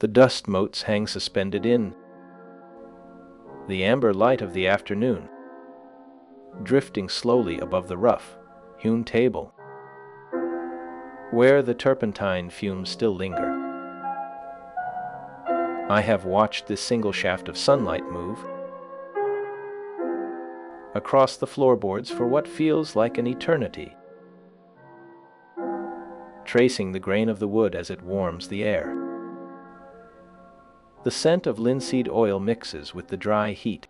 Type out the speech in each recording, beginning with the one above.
The dust motes hang suspended in the amber light of the afternoon, drifting slowly above the rough, hewn table, where the turpentine fumes still linger. I have watched this single shaft of sunlight move across the floorboards for what feels like an eternity, tracing the grain of the wood as it warms the air. The scent of linseed oil mixes with the dry heat,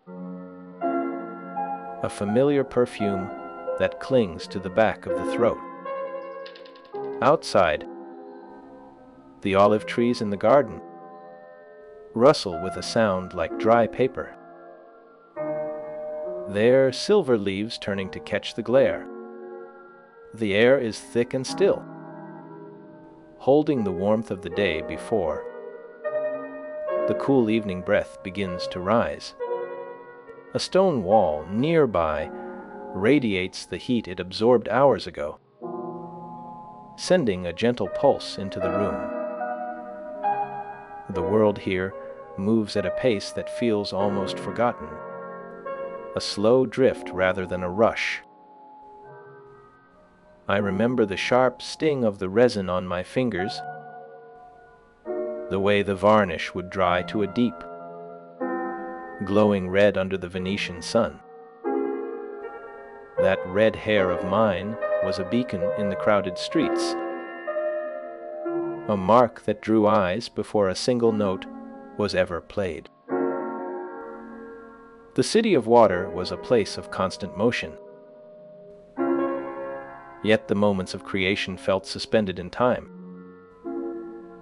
a familiar perfume that clings to the back of the throat. Outside, the olive trees in the garden rustle with a sound like dry paper, their silver leaves turning to catch the glare. The air is thick and still, holding the warmth of the day before the cool evening breath begins to rise. A stone wall nearby radiates the heat it absorbed hours ago, sending a gentle pulse into the room. The world here moves at a pace that feels almost forgotten, a slow drift rather than a rush. I remember the sharp sting of the resin on my fingers, the way the varnish would dry to a deep, glowing red under the Venetian sun. That red hair of mine was a beacon in the crowded streets, a mark that drew eyes before a single note was ever played. The city of water was a place of constant motion, yet the moments of creation felt suspended in time,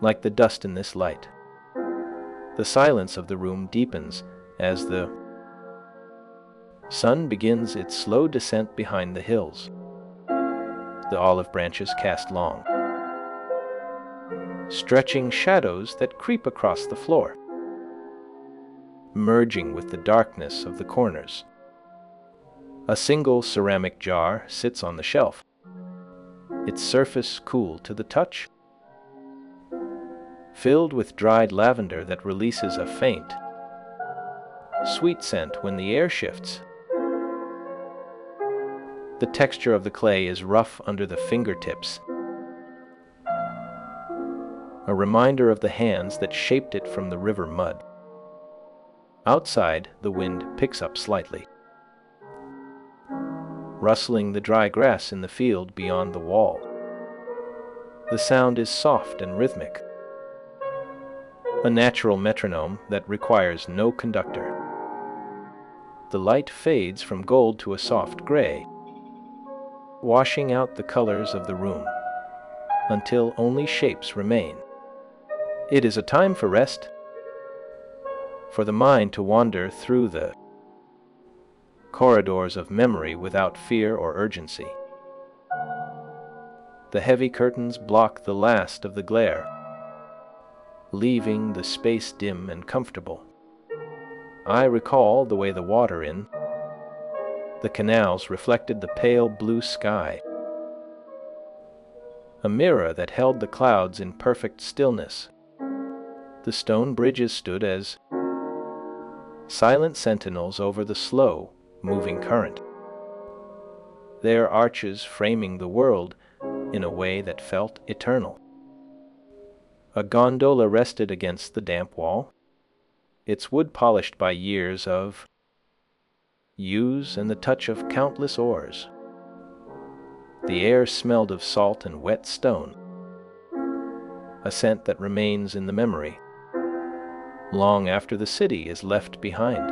like the dust in this light. The silence of the room deepens as the sun begins its slow descent behind the hills. The olive branches cast long, stretching shadows that creep across the floor, merging with the darkness of the corners. A single ceramic jar sits on the shelf, its surface cool to the touch, filled with dried lavender that releases a faint, sweet scent when the air shifts. The texture of the clay is rough under the fingertips, a reminder of the hands that shaped it from the river mud. Outside, the wind picks up slightly, rustling the dry grass in the field beyond the wall. The sound is soft and rhythmic, a natural metronome that requires no conductor. The light fades from gold to a soft gray, washing out the colors of the room until only shapes remain. It is a time for rest, for the mind to wander through the corridors of memory without fear or urgency. The heavy curtains block the last of the glare, leaving the space dim and comfortable. I recall the way the water in the canals reflected the pale blue sky, a mirror that held the clouds in perfect stillness. The stone bridges stood as silent sentinels over the slow, moving current, their arches framing the world in a way that felt eternal. A gondola rested against the damp wall, its wood polished by years of use and the touch of countless oars. The air smelled of salt and wet stone, a scent that remains in the memory long after the city is left behind.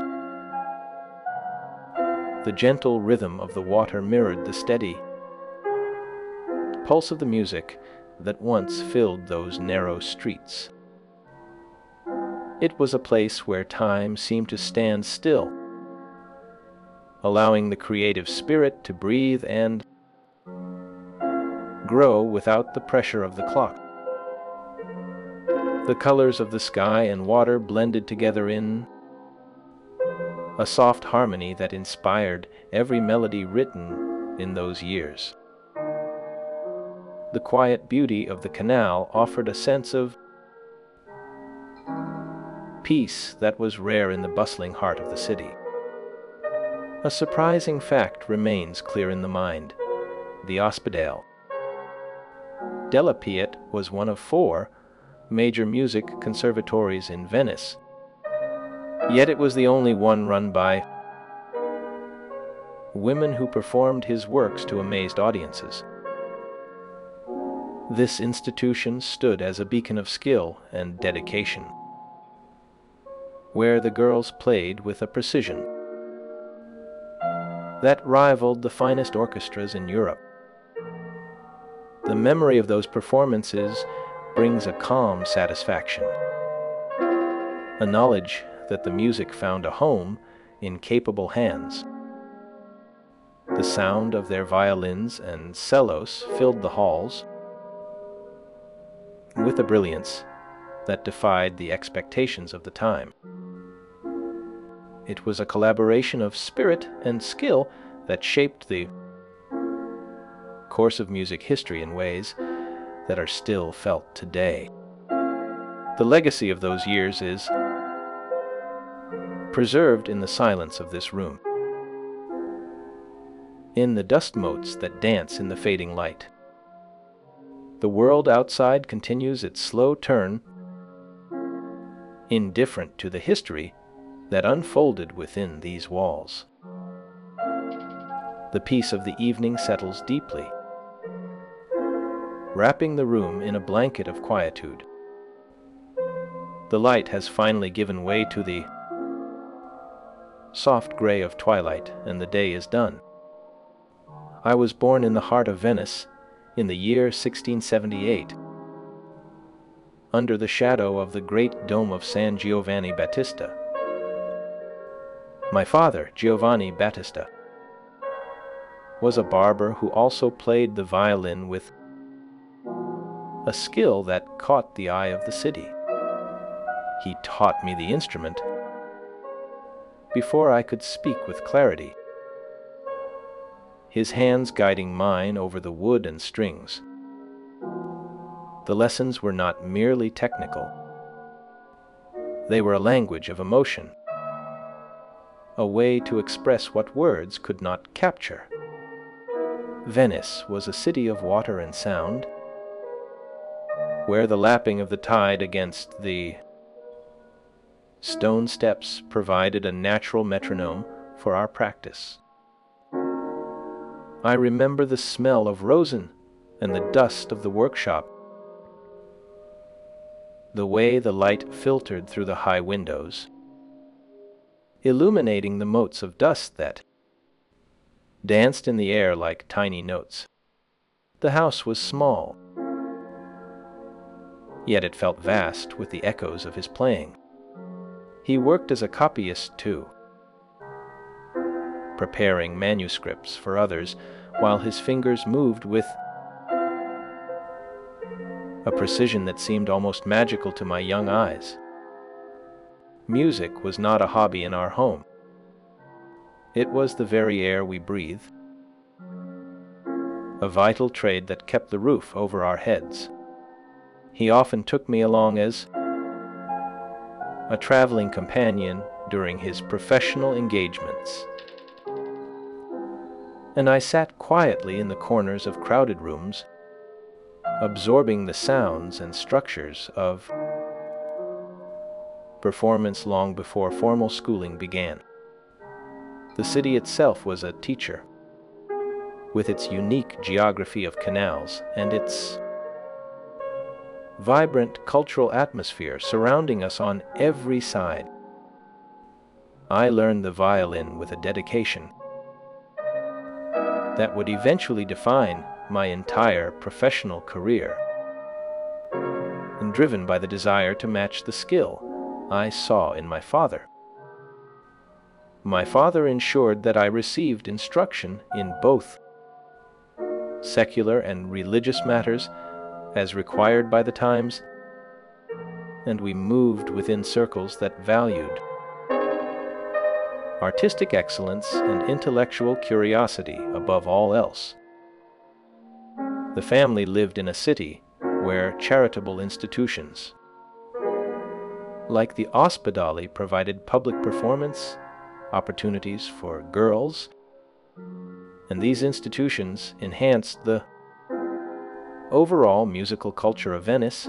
The gentle rhythm of the water mirrored the steady pulse of the music that once filled those narrow streets. It was a place where time seemed to stand still, allowing the creative spirit to breathe and grow without the pressure of the clock. The colors of the sky and water blended together in a soft harmony that inspired every melody written in those years. The quiet beauty of the canal offered a sense of peace that was rare in the bustling heart of the city. A surprising fact remains clear in the mind: the Ospedale. Della Piet was one of 4 major music conservatories in Venice, yet it was the only one run by women who performed his works to amazed audiences. This institution stood as a beacon of skill and dedication, where the girls played with a precision that rivaled the finest orchestras in Europe. The memory of those performances brings a calm satisfaction, a knowledge that the music found a home in capable hands. The sound of their violins and cellos filled the halls with a brilliance that defied the expectations of the time. It was a collaboration of spirit and skill that shaped the course of music history in ways that are still felt today. The legacy of those years is preserved in the silence of this room, in the dust motes that dance in the fading light. The world outside continues its slow turn, indifferent to the history that unfolded within these walls. The peace of the evening settles deeply, wrapping the room in a blanket of quietude. The light has finally given way to the soft gray of twilight, and the day is done. I was born in the heart of Venice in the year 1678, under the shadow of the great dome of San Giovanni Battista. My father, Giovanni Battista, was a barber who also played the violin with a skill that caught the eye of the city. He taught me the instrument before I could speak with clarity, his hands guiding mine over the wood and strings. The lessons were not merely technical. They were a language of emotion, a way to express what words could not capture. Venice was a city of water and sound, where the lapping of the tide against the stone steps provided a natural metronome for our practice. I remember the smell of rosin and the dust of the workshop, the way the light filtered through the high windows, illuminating the motes of dust that danced in the air like tiny notes. The house was small, yet it felt vast with the echoes of his playing. He worked as a copyist too, preparing manuscripts for others while his fingers moved with a precision that seemed almost magical to my young eyes. Music was not a hobby in our home. It was the very air we breathe, a vital trade that kept the roof over our heads. He often took me along as a traveling companion during his professional engagements, and I sat quietly in the corners of crowded rooms, absorbing the sounds and structures of performance long before formal schooling began. The city itself was a teacher, with its unique geography of canals and its vibrant cultural atmosphere surrounding us on every side. I learned the violin with a dedication that would eventually define my entire professional career, and driven by the desire to match the skill I saw in my father. My father ensured that I received instruction in both secular and religious matters as required by the times, and we moved within circles that valued artistic excellence and intellectual curiosity above all else. The family lived in a city where charitable institutions like the ospedali, provided public performance opportunities for girls, and these institutions enhanced the overall musical culture of Venice,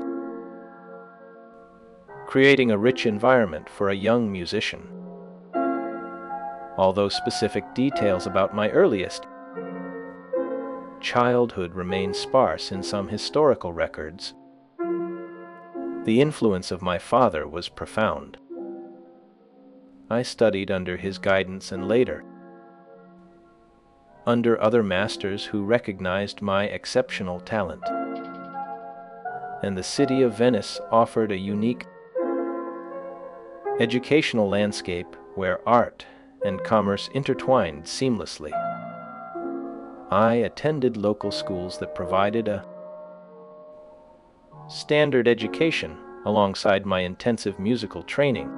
creating a rich environment for a young musician. Although specific details about my earliest childhood remain sparse in some historical records, the influence of my father was profound. I studied under his guidance and later under other masters who recognized my exceptional talent. And the city of Venice offered a unique educational landscape where art and commerce intertwined seamlessly. I attended local schools that provided a standard education alongside my intensive musical training.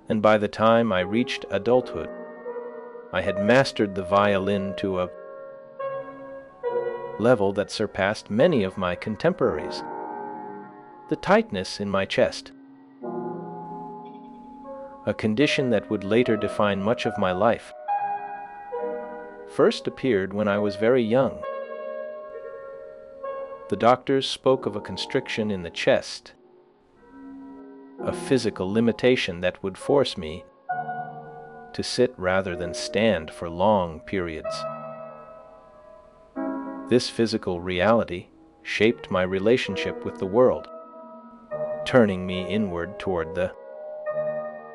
And by the time I reached adulthood, I had mastered the violin to a level that surpassed many of my contemporaries. The tightness in my chest, a condition that would later define much of my life, first appeared when I was very young. The doctors spoke of a constriction in the chest, a physical limitation that would force me to sit rather than stand for long periods. This physical reality shaped my relationship with the world, turning me inward toward the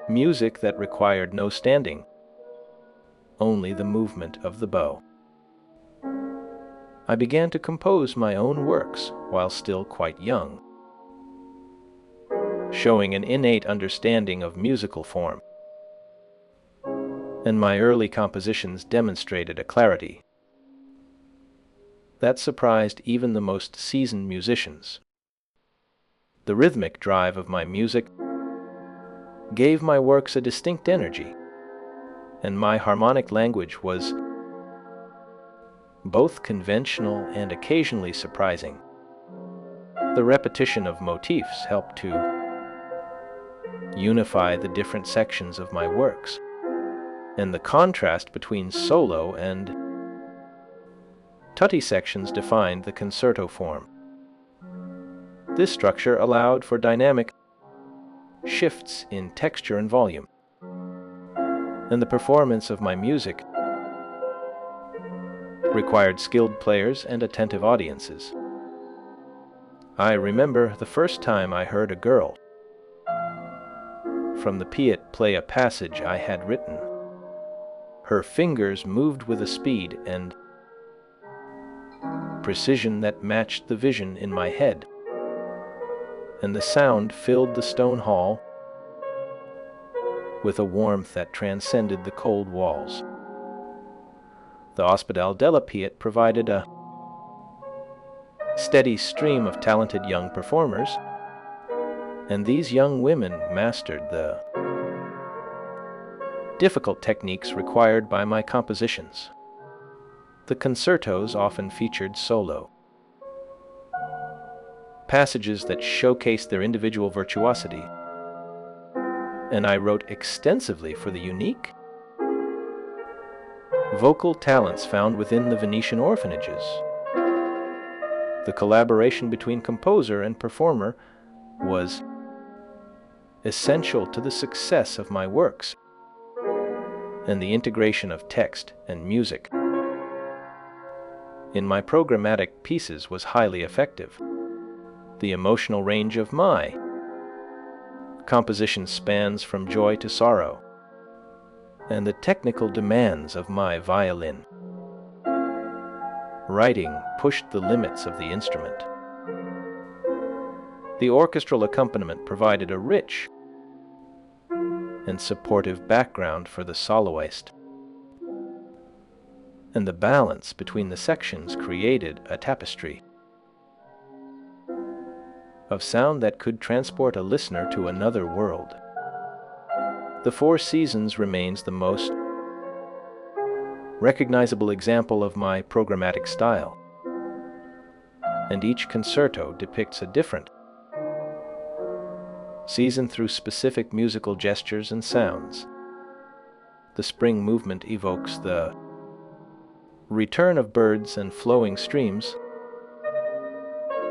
music that required no standing, only the movement of the bow. I began to compose my own works while still quite young, showing an innate understanding of musical form, and my early compositions demonstrated a clarity that surprised even the most seasoned musicians. The rhythmic drive of my music gave my works a distinct energy, and my harmonic language was both conventional and occasionally surprising. The repetition of motifs helped to unify the different sections of my works, and the contrast between solo and tutti sections defined the concerto form. This structure allowed for dynamic shifts in texture and volume, and the performance of my music required skilled players and attentive audiences. I remember the first time I heard a girl from the Piet play a passage I had written. Her fingers moved with a speed and precision that matched the vision in my head, and the sound filled the stone hall with a warmth that transcended the cold walls. The Ospedale della Piet provided a steady stream of talented young performers, and these young women mastered the difficult techniques required by my compositions. The concertos often featured solo passages that showcased their individual virtuosity, and I wrote extensively for the unique vocal talents found within the Venetian orphanages. The collaboration between composer and performer was essential to the success of my works, and the integration of text and music in my programmatic pieces was highly effective. The emotional range of my composition spans from joy to sorrow, and the technical demands of my violin writing pushed the limits of the instrument. The orchestral accompaniment provided a rich and supportive background for the soloist, and the balance between the sections created a tapestry of sound that could transport a listener to another world. The Four Seasons remains the most recognizable example of my programmatic style, and each concerto depicts a different seasoned through specific musical gestures and sounds. The spring movement evokes the return of birds and flowing streams,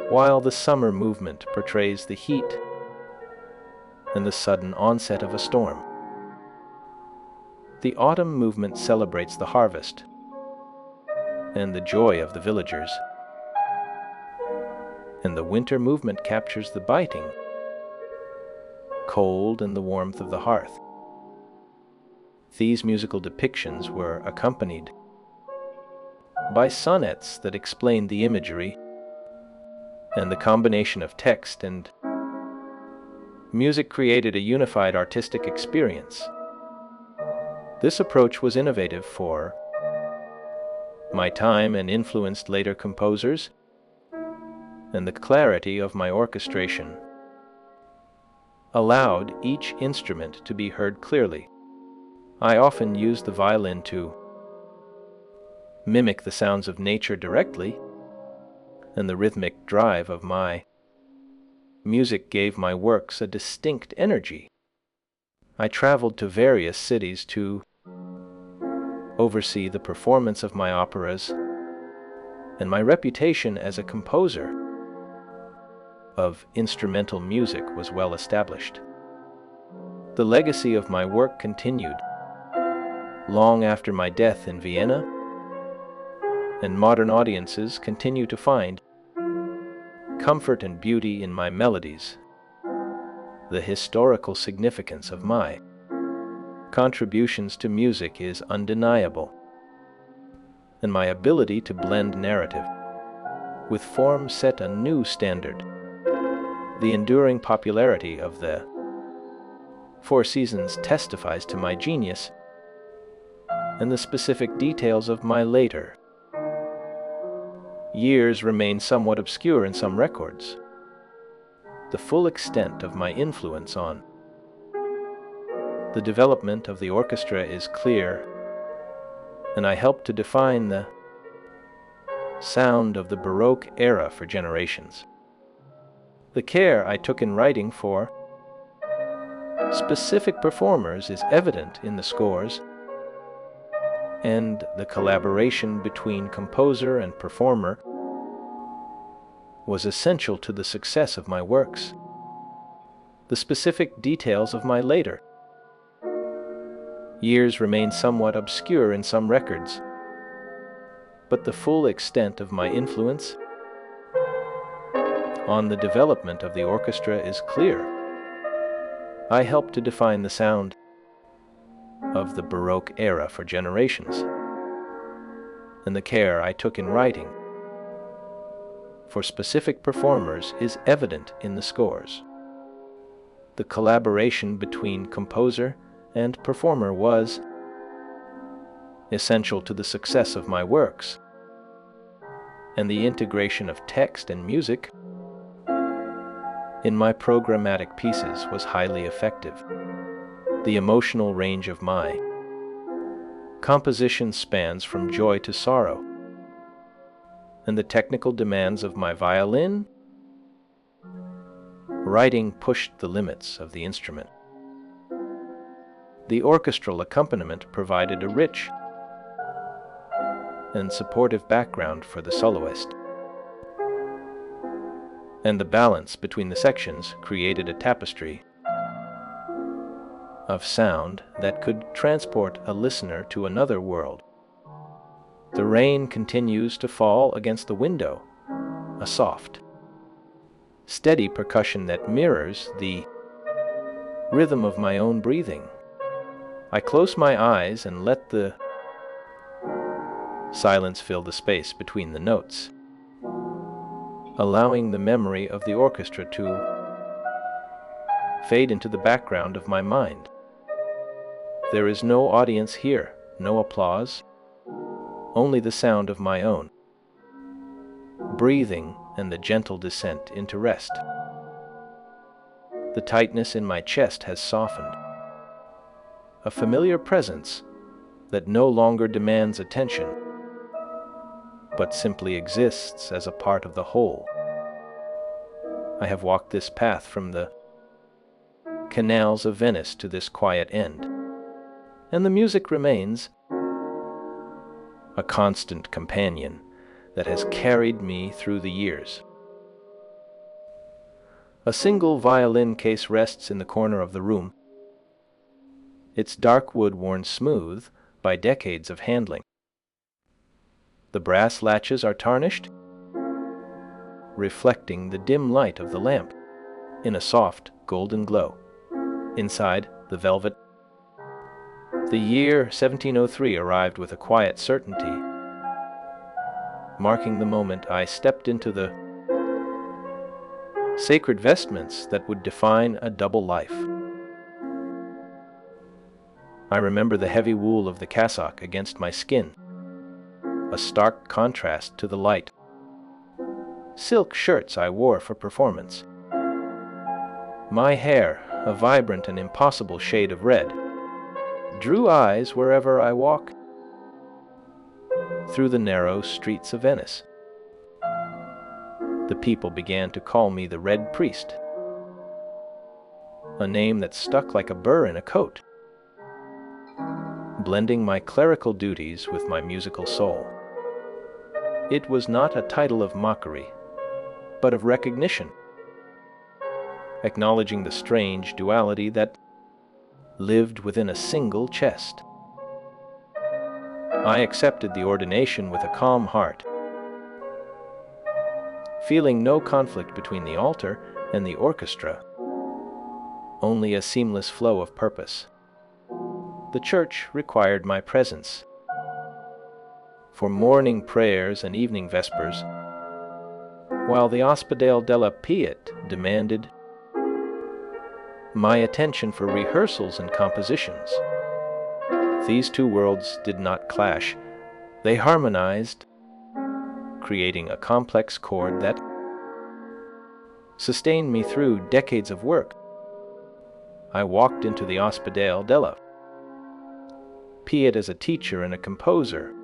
while the summer movement portrays the heat and the sudden onset of a storm. The autumn movement celebrates the harvest and the joy of the villagers, and the winter movement captures the biting cold and the warmth of the hearth. These musical depictions were accompanied by sonnets that explained the imagery, and the combination of text and music created a unified artistic experience. This approach was innovative for my time and influenced later composers, and the clarity of my orchestration allowed each instrument to be heard clearly. I often used the violin to mimic the sounds of nature directly, and the rhythmic drive of my music gave my works a distinct energy. I traveled to various cities to oversee the performance of my operas, and my reputation as a composer of instrumental music was well established. The legacy of my work continued long after my death in Vienna, and modern audiences continue to find comfort and beauty in my melodies. The historical significance of my contributions to music is undeniable, and my ability to blend narrative with form set a new standard. The enduring popularity of the Four Seasons testifies to my genius, and the specific details of my later years remain somewhat obscure in some records. The full extent of my influence on the development of the orchestra is clear, and I helped to define the sound of the Baroque era for generations. The care I took in writing for specific performers is evident in the scores, and the collaboration between composer and performer was essential to the success of my works. The specific details of my later years remain somewhat obscure in some records, but the full extent of my influence on the development of the orchestra is clear. I helped to define the sound of the Baroque era for generations, and the care I took in writing for specific performers is evident in the scores. The collaboration between composer and performer was essential to the success of my works, and the integration of text and music in my programmatic pieces was highly effective. The emotional range of my composition spans from joy to sorrow, and the technical demands of my violin writing pushed the limits of the instrument. The orchestral accompaniment provided a rich and supportive background for the soloist, and the balance between the sections created a tapestry of sound that could transport a listener to another world. The rain continues to fall against the window, a soft, steady percussion that mirrors the rhythm of my own breathing. I close my eyes and let the silence fill the space between the notes, allowing the memory of the orchestra to fade into the background of my mind. There is no audience here, no applause, only the sound of my own breathing and the gentle descent into rest. The tightness in my chest has softened, a familiar presence that no longer demands attention, but simply exists as a part of the whole. I have walked this path from the canals of Venice to this quiet end, and the music remains a constant companion that has carried me through the years. A single violin case rests in the corner of the room, its dark wood worn smooth by decades of handling. The brass latches are tarnished, reflecting the dim light of the lamp in a soft golden glow. Inside, the velvet. The year 1703 arrived with a quiet certainty, marking the moment I stepped into the sacred vestments that would define a double life. I remember the heavy wool of the cassock against my skin, a stark contrast to the light silk shirts I wore for performance. My hair, a vibrant and impossible shade of red, drew eyes wherever I walked through the narrow streets of Venice. The people began to call me the Red Priest, a name that stuck like a burr in a coat, blending my clerical duties with my musical soul. It was not a title of mockery, but of recognition, acknowledging the strange duality that lived within a single chest. I accepted the ordination with a calm heart, feeling no conflict between the altar and the orchestra, only a seamless flow of purpose. The church required my presence for morning prayers and evening vespers, while the Ospedale della Piet demanded my attention for rehearsals and compositions. These two worlds did not clash. They harmonized, creating a complex chord that sustained me through decades of work. I walked into the Ospedale della Piet as a teacher and a composer,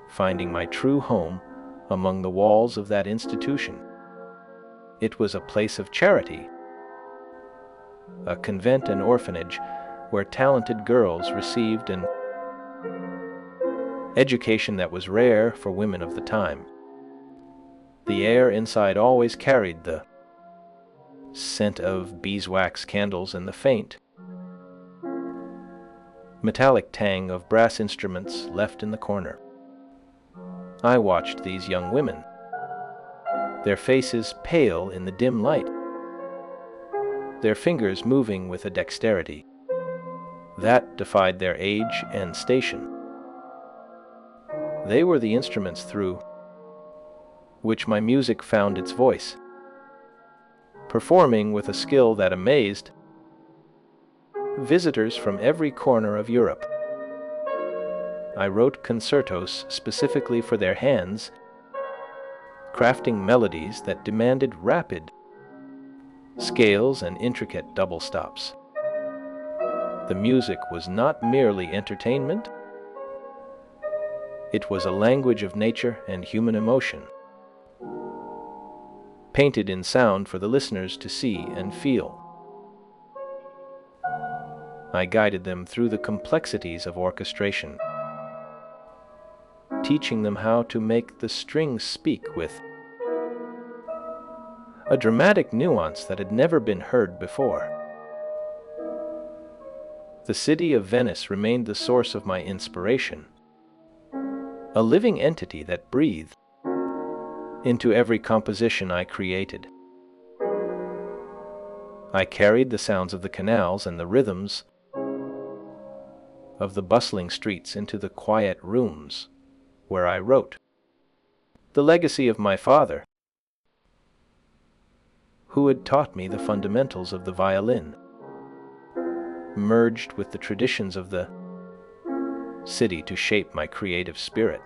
finding my true home among the walls of that institution. It was a place of charity, a convent and orphanage where talented girls received an education that was rare for women of the time. The air inside always carried the scent of beeswax candles and the faint, metallic tang of brass instruments left in the corner. I watched these young women, their faces pale in the dim light, their fingers moving with a dexterity that defied their age and station. They were the instruments through which my music found its voice, performing with a skill that amazed visitors from every corner of Europe. I wrote concertos specifically for their hands, crafting melodies that demanded rapid scales and intricate double stops. The music was not merely entertainment, it was a language of nature and human emotion, painted in sound for the listeners to see and feel. I guided them through the complexities of orchestration, teaching them how to make the strings speak with a dramatic nuance that had never been heard before. The city of Venice remained the source of my inspiration, a living entity that breathed into every composition I created. I carried the sounds of the canals and the rhythms of the bustling streets into the quiet rooms where I wrote. The legacy of my father, who had taught me the fundamentals of the violin, merged with the traditions of the city to shape my creative spirit.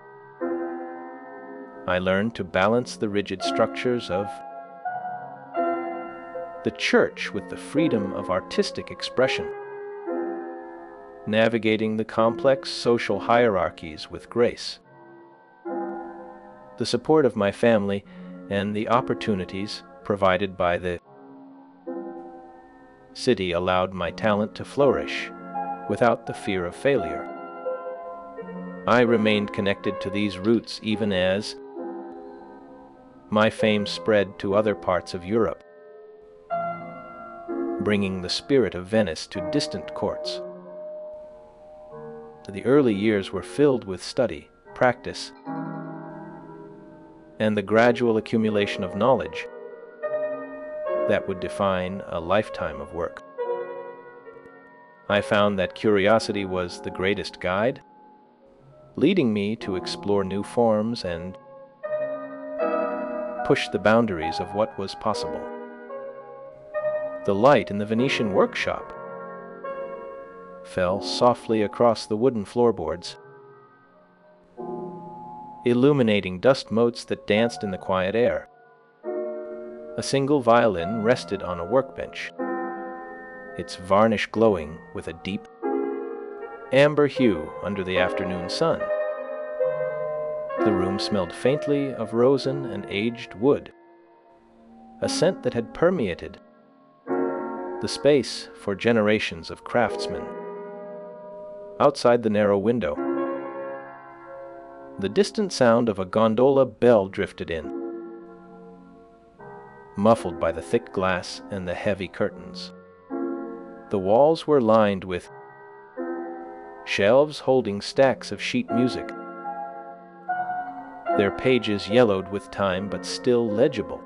I learned to balance the rigid structures of the church with the freedom of artistic expression, navigating the complex social hierarchies with grace. The support of my family and the opportunities provided by the city allowed my talent to flourish without the fear of failure. I remained connected to these roots even as my fame spread to other parts of Europe, bringing the spirit of Venice to distant courts. The early years were filled with study, practice, and the gradual accumulation of knowledge that would define a lifetime of work. I found that curiosity was the greatest guide, leading me to explore new forms and push the boundaries of what was possible. The light in the Venetian workshop fell softly across the wooden floorboards, illuminating dust motes that danced in the quiet air. A single violin rested on a workbench, its varnish glowing with a deep amber hue under the afternoon sun. The room smelled faintly of rosin and aged wood, a scent that had permeated the space for generations of craftsmen. Outside the narrow window, the distant sound of a gondola bell drifted in, muffled by the thick glass and the heavy curtains. The walls were lined with shelves holding stacks of sheet music, their pages yellowed with time but still legible.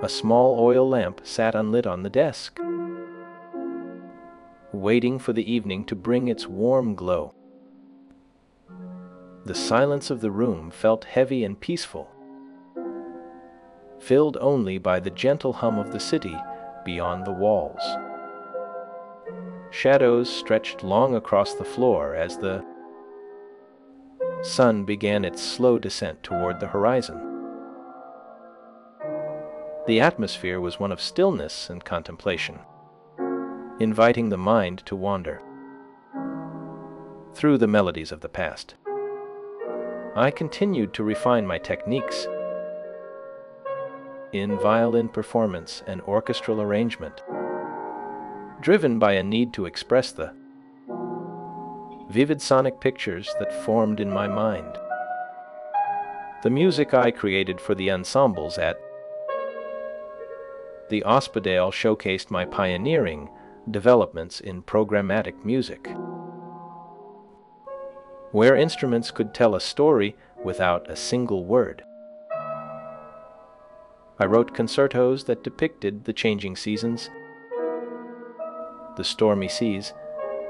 A small oil lamp sat unlit on the desk, waiting for the evening to bring its warm glow. The silence of the room felt heavy and peaceful, filled only by the gentle hum of the city beyond the walls. Shadows stretched long across the floor as the sun began its slow descent toward the horizon. The atmosphere was one of stillness and contemplation, inviting the mind to wander through the melodies of the past. I continued to refine my techniques in violin performance and orchestral arrangement, driven by a need to express the vivid sonic pictures that formed in my mind. The music I created for the ensembles at the Ospedale showcased my pioneering developments in programmatic music, where instruments could tell a story without a single word. I wrote concertos that depicted the changing seasons, the stormy seas,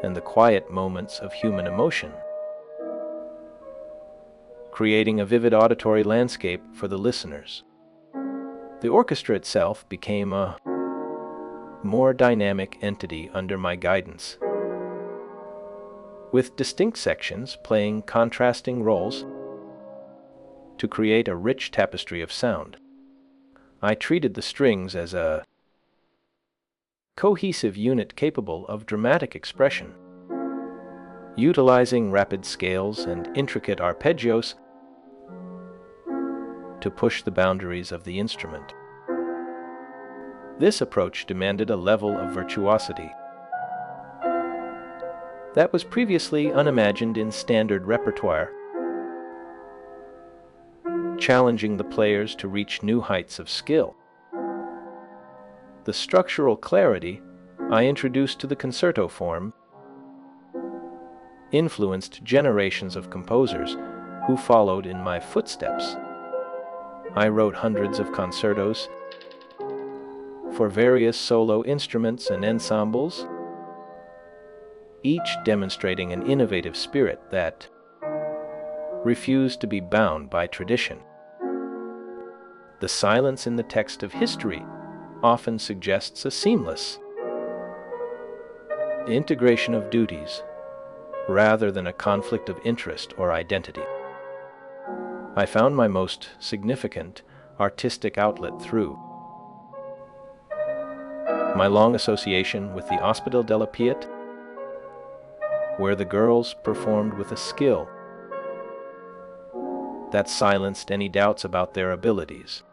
and the quiet moments of human emotion, creating a vivid auditory landscape for the listeners. The orchestra itself became a more dynamic entity under my guidance, with distinct sections playing contrasting roles to create a rich tapestry of sound. I treated the strings as a cohesive unit capable of dramatic expression, utilizing rapid scales and intricate arpeggios to push the boundaries of the instrument. This approach demanded a level of virtuosity that was previously unimagined in standard repertoire, challenging the players to reach new heights of skill. The structural clarity I introduced to the concerto form influenced generations of composers who followed in my footsteps. I wrote hundreds of concertos for various solo instruments and ensembles, each demonstrating an innovative spirit that refused to be bound by tradition. The silence in the text of history often suggests a seamless integration of duties rather than a conflict of interest or identity. I found my most significant artistic outlet through my long association with the Ospedale della Pietà, where the girls performed with a skill that silenced any doubts about their abilities.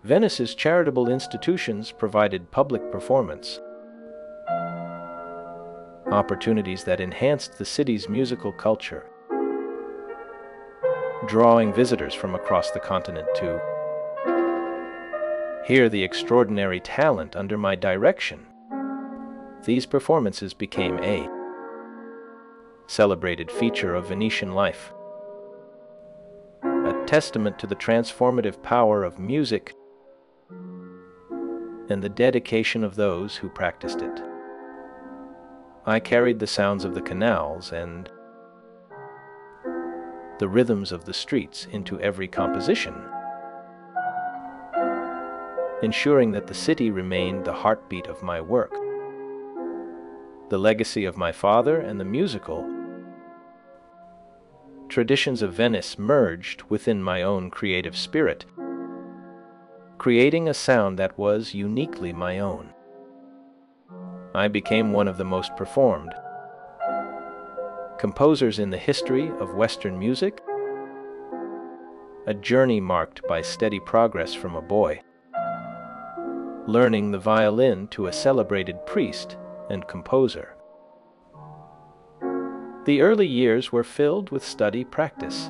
Venice's charitable institutions provided public performance, opportunities that enhanced the city's musical culture, drawing visitors from across the continent to hear the extraordinary talent under my direction. These performances became a celebrated feature of Venetian life, a testament to the transformative power of music and the dedication of those who practiced it. I carried the sounds of the canals and the rhythms of the streets into every composition, ensuring that the city remained the heartbeat of my work. The legacy of my father and the musical traditions of Venice merged within my own creative spirit, creating a sound that was uniquely my own. I became one of the most performed composers in the history of Western music, a journey marked by steady progress from a boy, learning the violin to a celebrated priest and composer. The early years were filled with study practice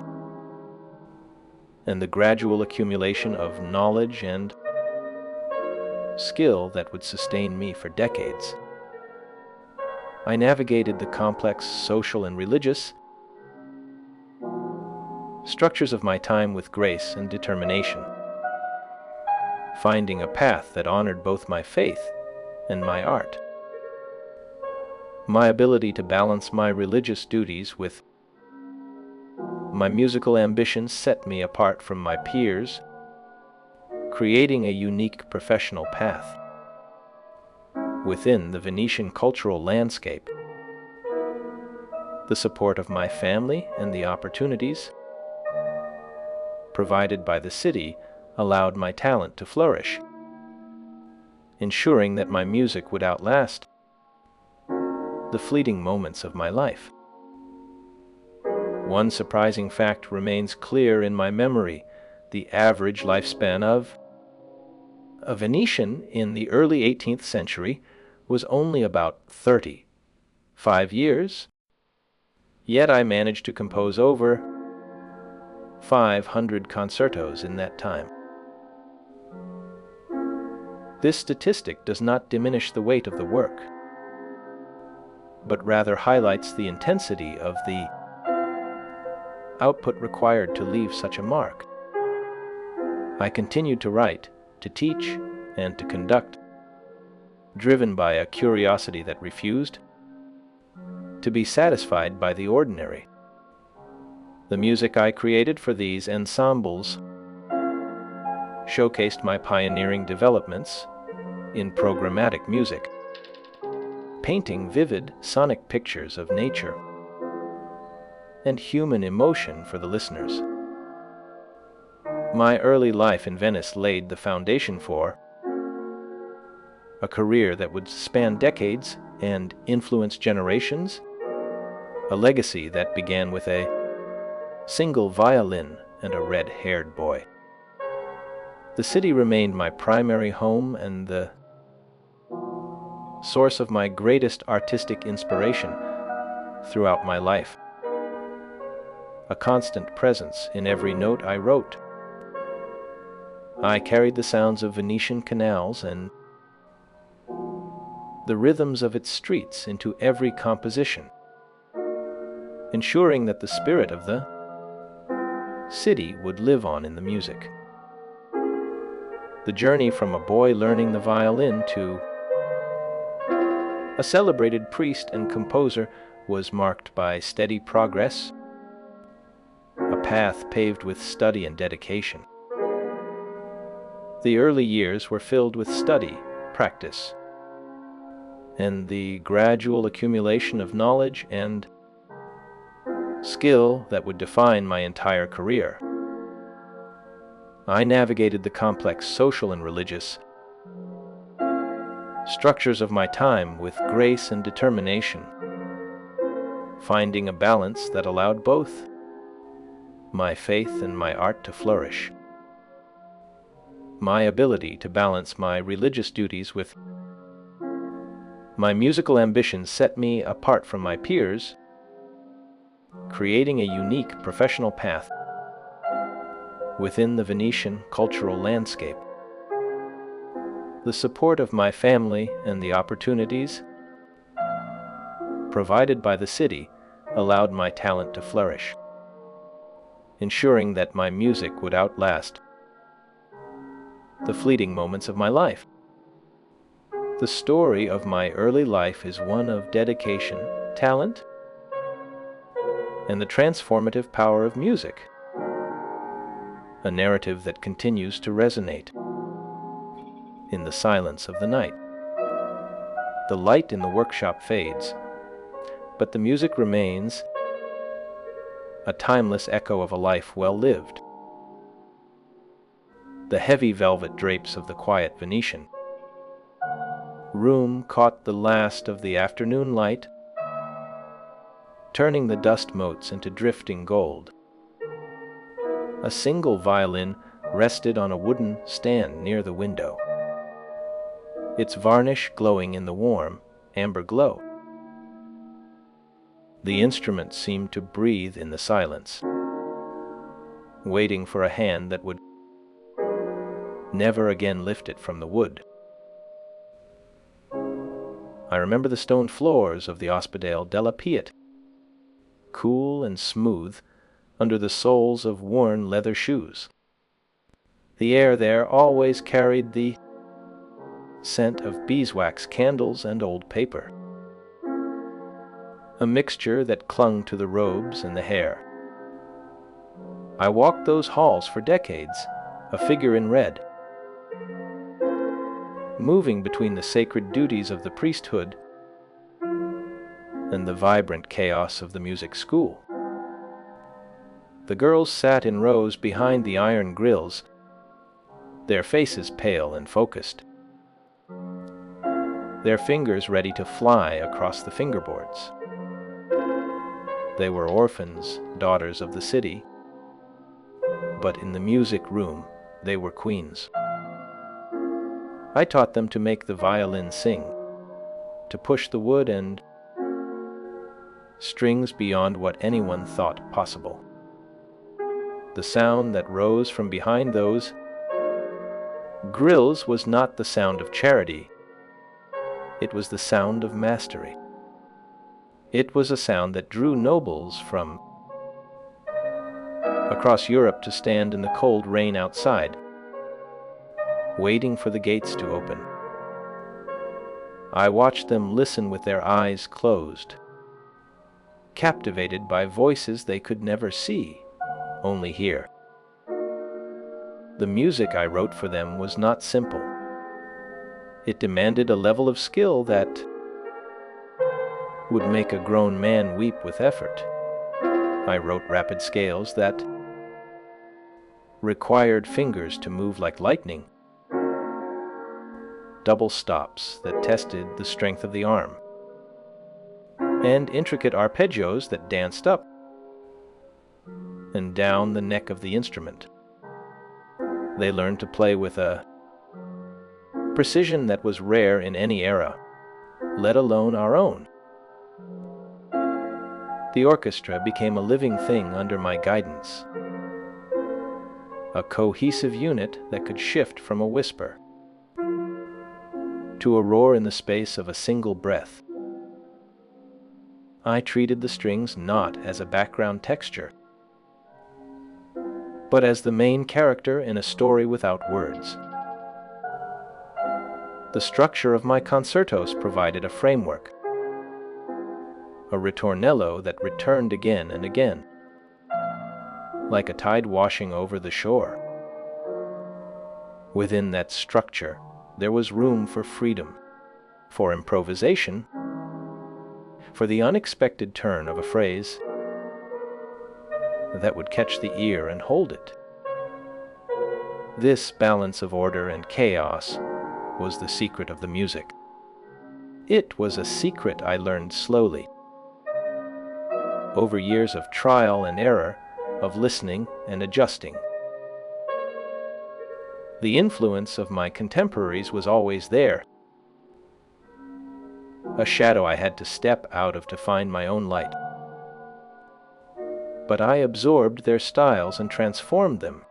and the gradual accumulation of knowledge and skill that would sustain me for decades. I navigated the complex social and religious structures of my time with grace and determination, finding a path that honored both my faith and my art. My ability to balance my religious duties with my musical ambitions set me apart from my peers, creating a unique professional path within the Venetian cultural landscape. The support of my family and the opportunities provided by the city allowed my talent to flourish, ensuring that my music would outlast the fleeting moments of my life. One surprising fact remains clear in my memory: the average lifespan of a Venetian in the early 18th century was only about 35 years, yet I managed to compose over 500 concertos in that time. This statistic does not diminish the weight of the work, but rather highlights the intensity of the output required to leave such a mark. I continued to write, to teach, and to conduct, driven by a curiosity that refused to be satisfied by the ordinary. The music I created for these ensembles showcased my pioneering developments in programmatic music, painting vivid sonic pictures of nature and human emotion for the listeners. My early life in Venice laid the foundation for a career that would span decades and influence generations, a legacy that began with a single violin and a red-haired boy. The city remained my primary home and the source of my greatest artistic inspiration throughout my life, a constant presence in every note I wrote. I carried the sounds of Venetian canals and the rhythms of its streets into every composition, ensuring that the spirit of the city would live on in the music. The journey from a boy learning the violin to a celebrated priest and composer was marked by steady progress, a path paved with study and dedication. The early years were filled with study, practice, and the gradual accumulation of knowledge and skill that would define my entire career. I navigated the complex social and religious structures of my time with grace and determination, finding a balance that allowed both my faith and my art to flourish. my ability to balance my religious duties with my musical ambitions set me apart from my peers, creating a unique professional path within the Venetian cultural landscape. The support of my family and the opportunities provided by the city allowed my talent to flourish, ensuring that my music would outlast the fleeting moments of my life. The story of my early life is one of dedication, talent, and the transformative power of music, a narrative that continues to resonate in the silence of the night. The light in the workshop fades, but the music remains a timeless echo of a life well lived. The heavy velvet drapes of the quiet Venetian room caught the last of the afternoon light, turning the dust motes into drifting gold. A single violin rested on a wooden stand near the window, its varnish glowing in the warm, amber glow. The instrument seemed to breathe in the silence, waiting for a hand that would never again lift it from the wood. I remember the stone floors of the Ospedale della Piet, cool and smooth under the soles of worn leather shoes. The air there always carried the scent of beeswax candles and old paper, a mixture that clung to the robes and the hair. I walked those halls for decades, a figure in red, moving between the sacred duties of the priesthood and the vibrant chaos of the music school. The girls sat in rows behind the iron grills, their faces pale and focused, their fingers ready to fly across the fingerboards. They were orphans, daughters of the city, but in the music room they were queens. I taught them to make the violin sing, to push the wood and strings beyond what anyone thought possible. The sound that rose from behind those grills was not the sound of charity. It was the sound of mastery. It was a sound that drew nobles from across Europe to stand in the cold rain outside, waiting for the gates to open. I watched them listen with their eyes closed, captivated by voices they could never see, only hear. The music I wrote for them was not simple. It demanded a level of skill that would make a grown man weep with effort. I wrote rapid scales that required fingers to move like lightning, double stops that tested the strength of the arm, and intricate arpeggios that danced up and down the neck of the instrument. They learned to play with a precision that was rare in any era, let alone our own. The orchestra became a living thing under my guidance, a cohesive unit that could shift from a whisper to a roar in the space of a single breath. I treated the strings not as a background texture, but as the main character in a story without words. The structure of my concertos provided a framework, a ritornello that returned again and again, like a tide washing over the shore. Within that structure, there was room for freedom, for improvisation, for the unexpected turn of a phrase that would catch the ear and hold it. This balance of order and chaos was the secret of the music. It was a secret I learned slowly, over years of trial and error, of listening and adjusting. The influence of my contemporaries was always there, a shadow I had to step out of to find my own light. But I absorbed their styles and transformed them,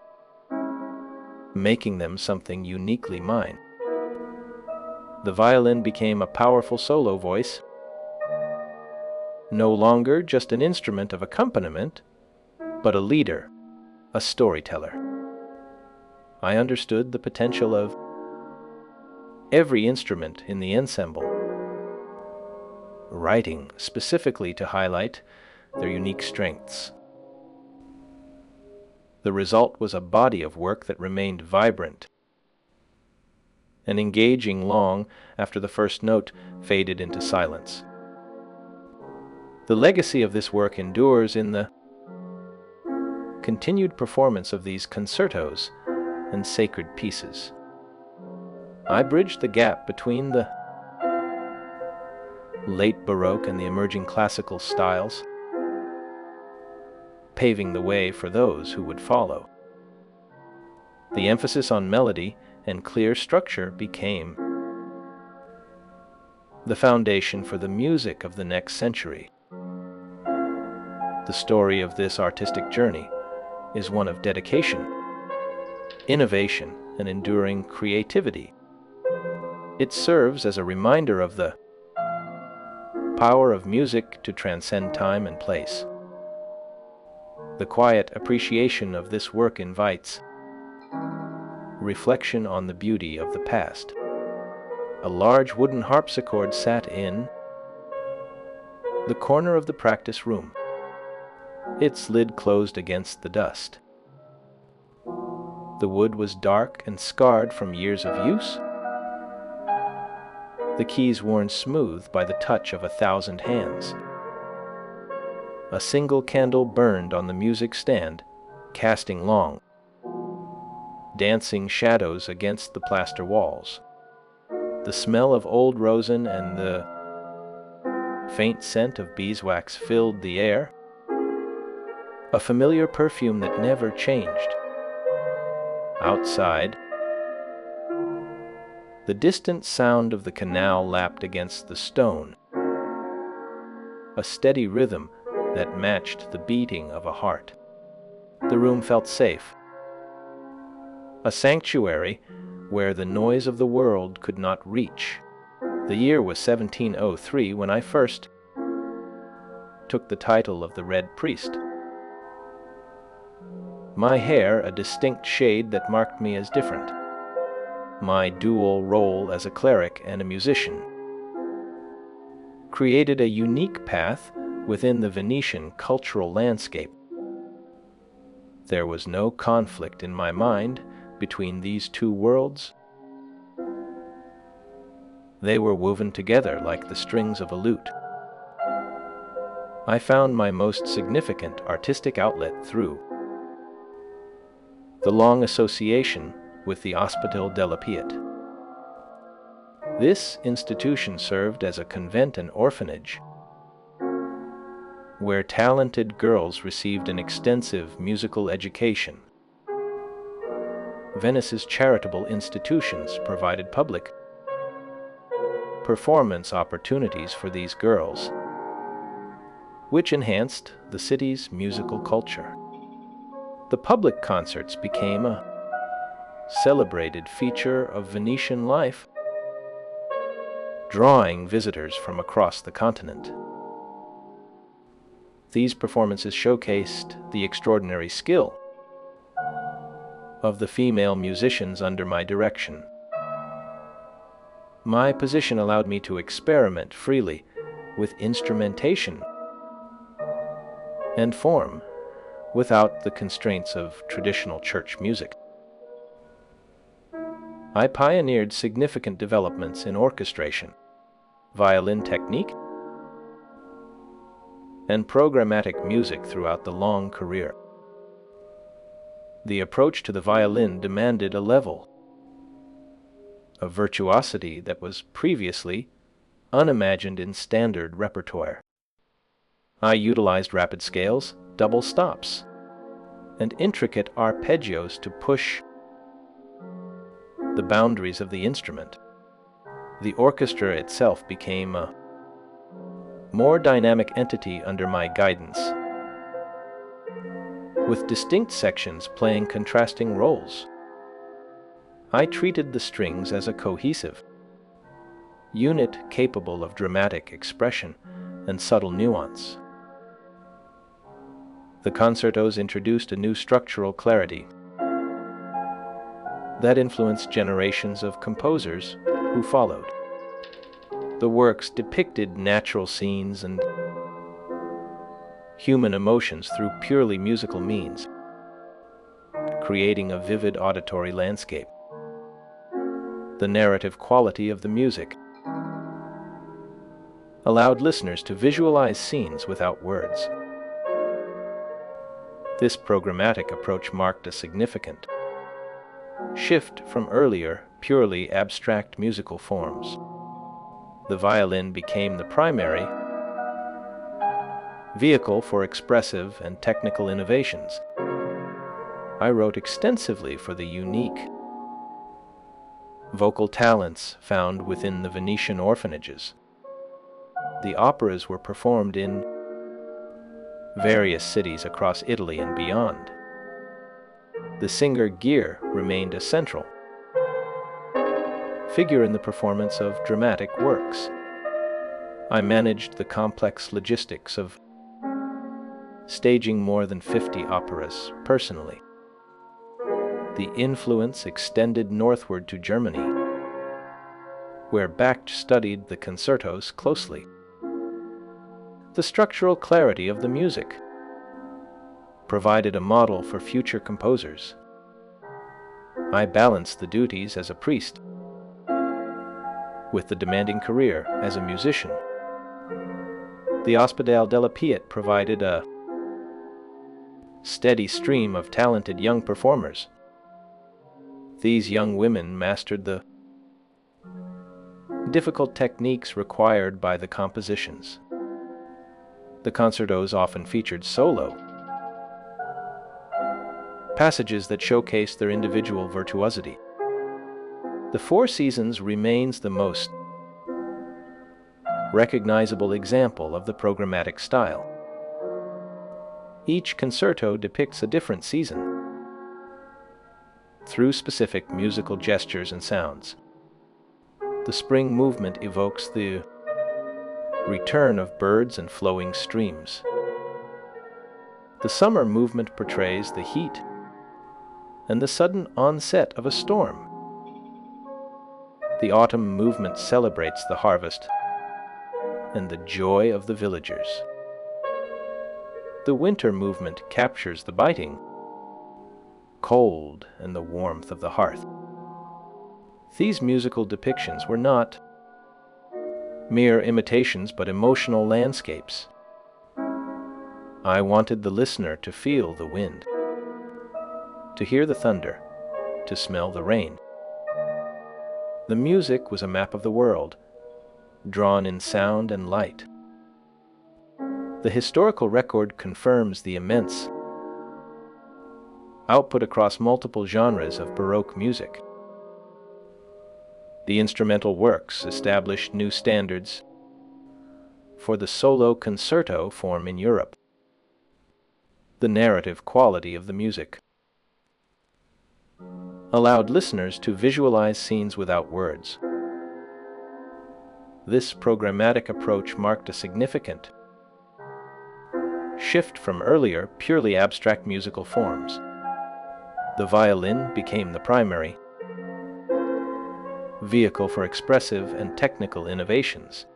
making them something uniquely mine. The violin became a powerful solo voice, no longer just an instrument of accompaniment, but a leader, a storyteller. I understood the potential of every instrument in the ensemble, writing specifically to highlight their unique strengths. The result was a body of work that remained vibrant and engaging long after the first note faded into silence. The legacy of this work endures in the continued performance of these concertos and sacred pieces. I bridged the gap between the late Baroque and the emerging classical styles, paving the way for those who would follow. The emphasis on melody and clear structure became the foundation for the music of the next century. The story of this artistic journey is one of dedication, innovation, and enduring creativity. It serves as a reminder of the power of music to transcend time and place. The quiet appreciation of this work invites reflection on the beauty of the past. A large wooden harpsichord sat in the corner of the practice room, its lid closed against the dust. The wood was dark and scarred from years of use, the keys worn smooth by the touch of 1,000 hands. A single candle burned on the music stand, casting long, dancing shadows against the plaster walls. The smell of old rosin and the faint scent of beeswax filled the air, a familiar perfume that never changed. Outside, the distant sound of the canal lapped against the stone, a steady rhythm that matched the beating of a heart. The room felt safe, a sanctuary where the noise of the world could not reach. The year was 1703 when I first took the title of the Red Priest. My hair a distinct shade that marked me as different. My dual role as a cleric and a musician created a unique path within the Venetian cultural landscape. There was no conflict in my mind between these two worlds. They were woven together like the strings of a lute. I found my most significant artistic outlet through the long association with the Hospital de la Piete. This institution served as a convent and orphanage, where talented girls received an extensive musical education. Venice's charitable institutions provided public performance opportunities for these girls, which enhanced the city's musical culture. The public concerts became a celebrated feature of Venetian life, drawing visitors from across the continent. These performances showcased the extraordinary skill of the female musicians under my direction. My position allowed me to experiment freely with instrumentation and form without the constraints of traditional church music. I pioneered significant developments in orchestration, violin technique, and programmatic music throughout the long career. The approach to the violin demanded a level of virtuosity that was previously unimagined in standard repertoire. I utilized rapid scales, double stops, and intricate arpeggios to push the boundaries of the instrument. The orchestra itself became a more dynamic entity under my guidance, with distinct sections playing contrasting roles. I treated the strings as a cohesive unit capable of dramatic expression and subtle nuance. The concertos introduced a new structural clarity that influenced generations of composers who followed. The works depicted natural scenes and human emotions through purely musical means, creating a vivid auditory landscape. The narrative quality of the music allowed listeners to visualize scenes without words. This programmatic approach marked a significant shift from earlier, purely abstract musical forms. The violin became the primary vehicle for expressive and technical innovations. I wrote extensively for the unique vocal talents found within the Venetian orphanages. The operas were performed in various cities across Italy and beyond. The singer gear remained a central figure in the performance of dramatic works. I managed the complex logistics of staging more than 50 operas personally. The influence extended northward to Germany, where Bach studied the concertos closely. The structural clarity of the music provided a model for future composers. I balanced the duties as a priest with the demanding career as a musician. The Ospedale della Piet provided a steady stream of talented young performers. These young women mastered the difficult techniques required by the compositions. The concertos often featured solo passages that showcased their individual virtuosity. The Four Seasons remains the most recognizable example of the programmatic style. Each concerto depicts a different season through specific musical gestures and sounds. The spring movement evokes the return of birds and flowing streams. The summer movement portrays the heat and the sudden onset of a storm. The autumn movement celebrates the harvest and the joy of the villagers. The winter movement captures the biting cold and the warmth of the hearth. These musical depictions were not mere imitations but emotional landscapes. I wanted the listener to feel the wind, to hear the thunder, to smell the rain. The music was a map of the world, drawn in sound and light. The historical record confirms the immense output across multiple genres of Baroque music. The instrumental works established new standards for the solo concerto form in Europe. The narrative quality of the music allowed listeners to visualize scenes without words. This programmatic approach marked a significant shift from earlier, purely abstract musical forms. The violin became the primary vehicle for expressive and technical innovations.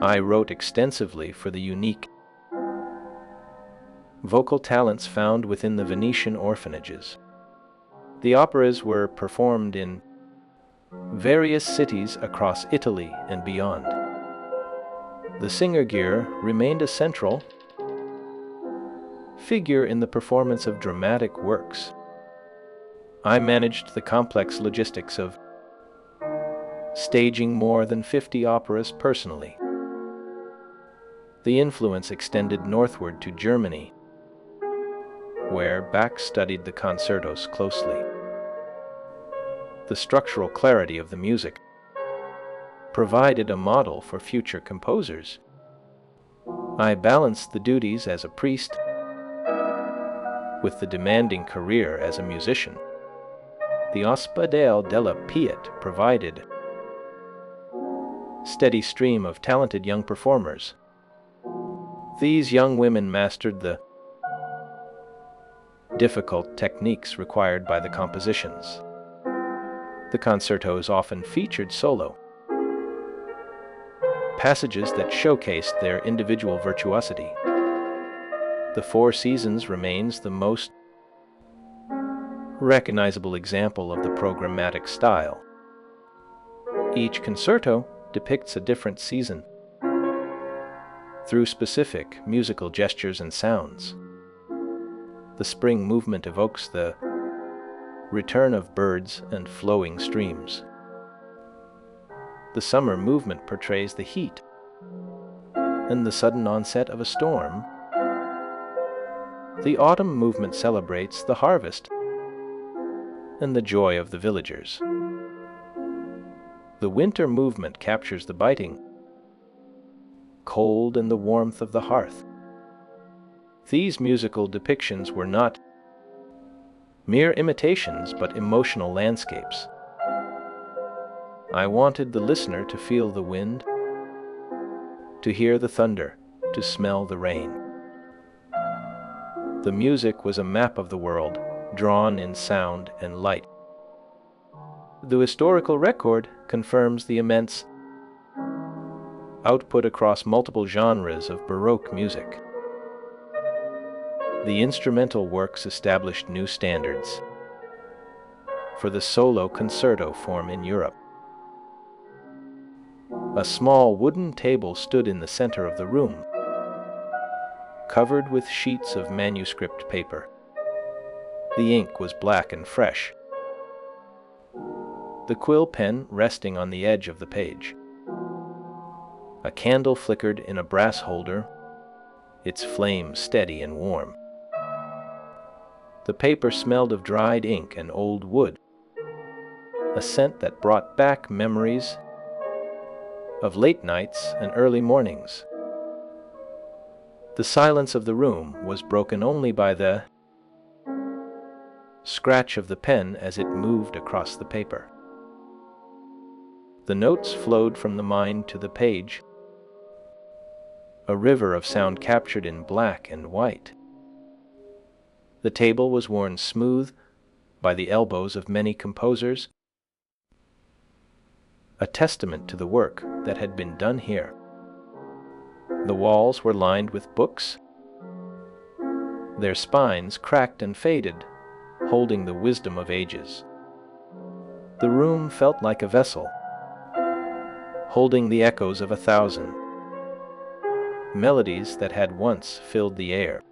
I wrote extensively for the unique vocal talents found within the Venetian orphanages. The operas were performed in various cities across Italy and beyond. The singer gear remained a central figure in the performance of dramatic works. I managed the complex logistics of staging more than 50 operas personally. The influence extended northward to Germany, where Bach studied the concertos closely. The structural clarity of the music provided a model for future composers. I balanced the duties as a priest with the demanding career as a musician. The Ospedale della Piet provided a steady stream of talented young performers. These young women mastered the difficult techniques required by the compositions. The concertos often featured solo passages that showcased their individual virtuosity. The Four Seasons remains the most recognizable example of the programmatic style. Each concerto depicts a different season through specific musical gestures and sounds. The spring movement evokes the return of birds and flowing streams. The summer movement portrays the heat and the sudden onset of a storm. The autumn movement celebrates the harvest and the joy of the villagers. The winter movement captures the biting cold and the warmth of the hearth. These musical depictions were not mere imitations but emotional landscapes. I wanted the listener to feel the wind, to hear the thunder, to smell the rain. The music was a map of the world, drawn in sound and light. The historical record confirms the immense output across multiple genres of Baroque music. The instrumental works established new standards for the solo concerto form in Europe. A small wooden table stood in the center of the room, covered with sheets of manuscript paper. The ink was black and fresh, the quill pen resting on the edge of the page. A candle flickered in a brass holder, its flame steady and warm. The paper smelled of dried ink and old wood, a scent that brought back memories of late nights and early mornings. The silence of the room was broken only by the scratch of the pen as it moved across the paper. The notes flowed from the mind to the page, a river of sound captured in black and white. The table was worn smooth by the elbows of many composers, a testament to the work that had been done here. The walls were lined with books, their spines cracked and faded, holding the wisdom of ages. The room felt like a vessel, holding the echoes of 1,000 melodies that had once filled the air.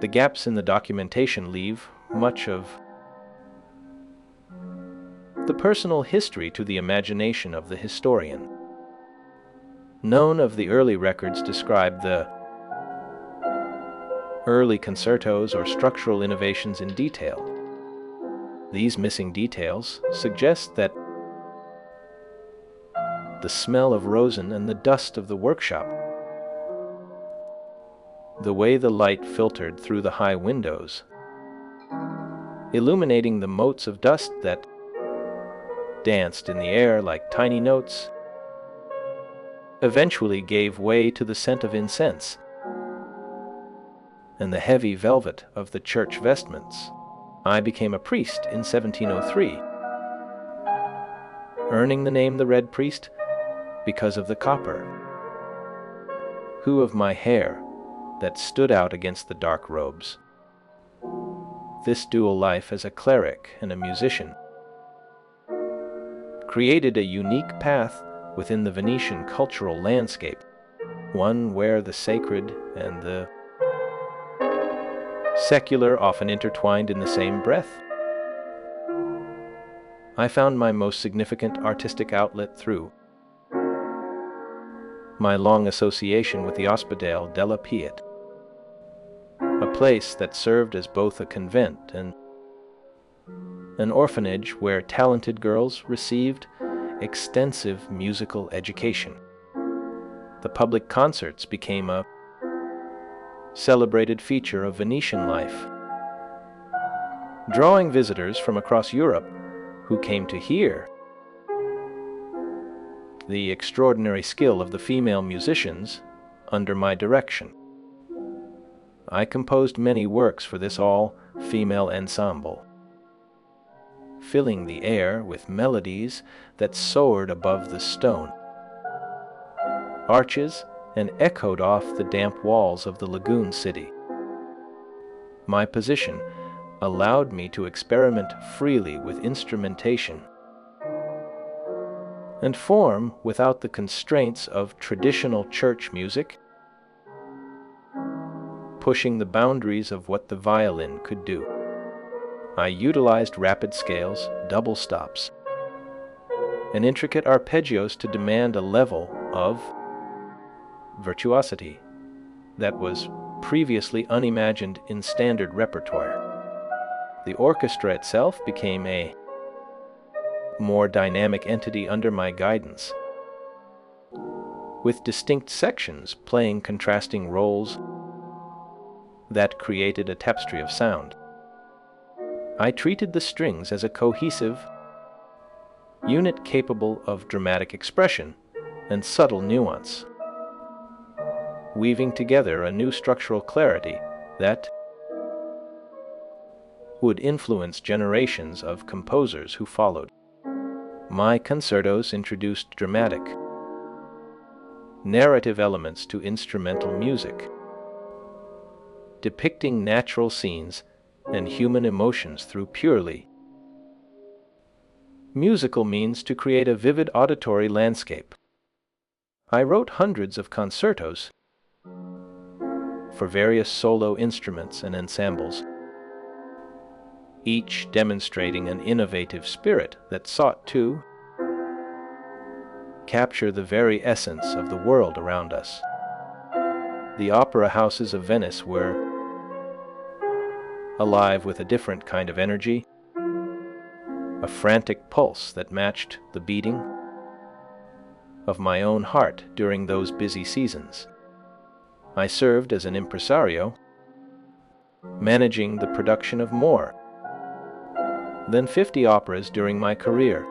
The gaps in the documentation leave much of the personal history to the imagination of the historian. None of the early records describe the early concertos or structural innovations in detail. These missing details suggest that the smell of rosin and the dust of the workshop, the way the light filtered through the high windows, illuminating the motes of dust that danced in the air like tiny notes, eventually gave way to the scent of incense and the heavy velvet of the church vestments. I became a priest in 1703, earning the name the Red Priest because of the copper hue of my hair that stood out against the dark robes. This dual life as a cleric and a musician created a unique path within the Venetian cultural landscape, one where the sacred and the secular often intertwined in the same breath. I found my most significant artistic outlet through my long association with the Ospedale della Piet, a place that served as both a convent and an orphanage where talented girls received extensive musical education. The public concerts became a celebrated feature of Venetian life, drawing visitors from across Europe who came to hear the extraordinary skill of the female musicians under my direction. I composed many works for this all-female ensemble, filling the air with melodies that soared above the stone arches and echoed off the damp walls of the lagoon city. My position allowed me to experiment freely with instrumentation and form without the constraints of traditional church music, pushing the boundaries of what the violin could do. I utilized rapid scales, double stops, and intricate arpeggios to demand a level of virtuosity that was previously unimagined in standard repertoire. The orchestra itself became a more dynamic entity under my guidance, with distinct sections playing contrasting roles that created a tapestry of sound. I treated the strings as a cohesive unit capable of dramatic expression and subtle nuance, weaving together a new structural clarity that would influence generations of composers who followed. My concertos introduced dramatic, narrative elements to instrumental music, depicting natural scenes and human emotions through purely musical means to create a vivid auditory landscape. I wrote hundreds of concertos for various solo instruments and ensembles, each demonstrating an innovative spirit that sought to capture the very essence of the world around us. The opera houses of Venice were alive with a different kind of energy, a frantic pulse that matched the beating of my own heart during those busy seasons. I served as an impresario, managing the production of more than 50 operas during my career,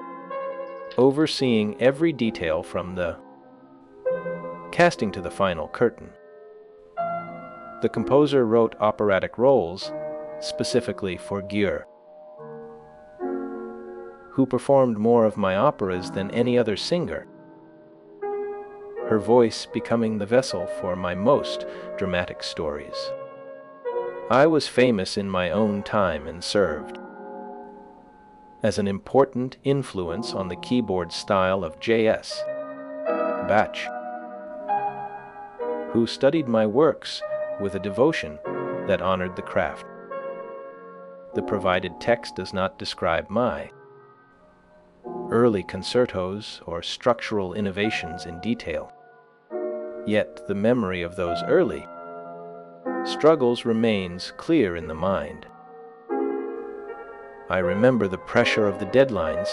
overseeing every detail from the casting to the final curtain. The composer wrote operatic roles specifically for Gier, who performed more of my operas than any other singer, her voice becoming the vessel for my most dramatic stories. I was famous in my own time and served as an important influence on the keyboard style of J.S. Bach, who studied my works with a devotion that honored the craft. The provided text does not describe my early concertos or structural innovations in detail, yet the memory of those early struggles remains clear in the mind. I remember the pressure of the deadlines,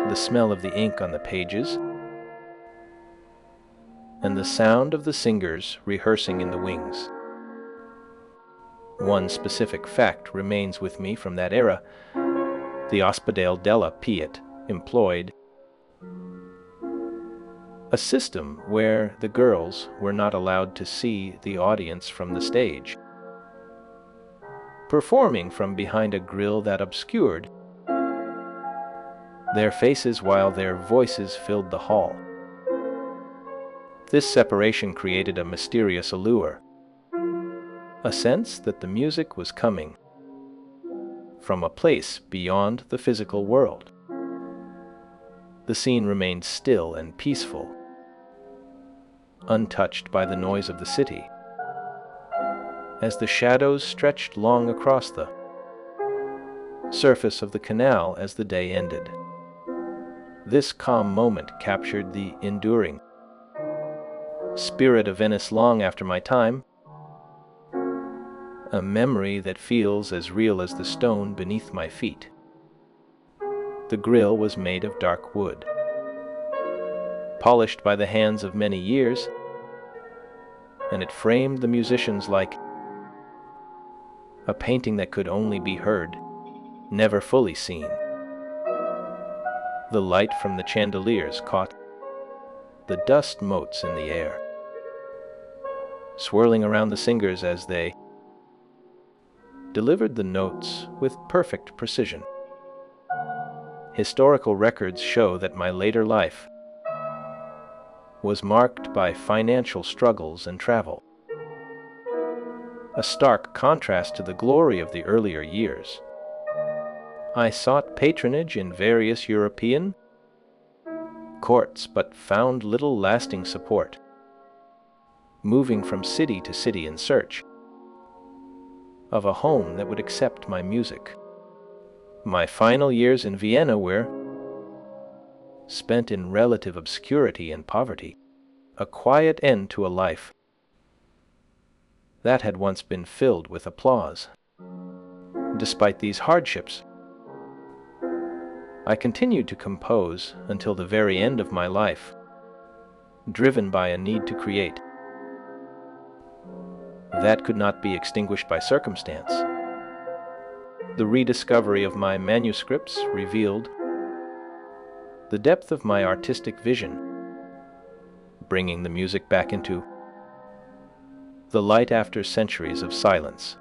the smell of the ink on the pages, and the sound of the singers rehearsing in the wings. One specific fact remains with me from that era. The Ospedale della Piet employed a system where the girls were not allowed to see the audience from the stage, performing from behind a grille that obscured their faces while their voices filled the hall. This separation created a mysterious allure, a sense that the music was coming from a place beyond the physical world. The scene remained still and peaceful, untouched by the noise of the city, as the shadows stretched long across the surface of the canal as the day ended. This calm moment captured the enduring spirit of Venice long after my time, a memory that feels as real as the stone beneath my feet. The grill was made of dark wood, polished by the hands of many years, and it framed the musicians like a painting that could only be heard, never fully seen. The light from the chandeliers caught the dust motes in the air, swirling around the singers as they delivered the notes with perfect precision. Historical records show that my later life was marked by financial struggles and travel, a stark contrast to the glory of the earlier years. I sought patronage in various European courts but found little lasting support, moving from city to city in search of a home that would accept my music. My final years in Vienna were spent in relative obscurity and poverty, a quiet end to a life that had once been filled with applause. Despite these hardships, I continued to compose until the very end of my life, driven by a need to create that could not be extinguished by circumstance. The rediscovery of my manuscripts revealed the depth of my artistic vision, bringing the music back into the light after centuries of silence.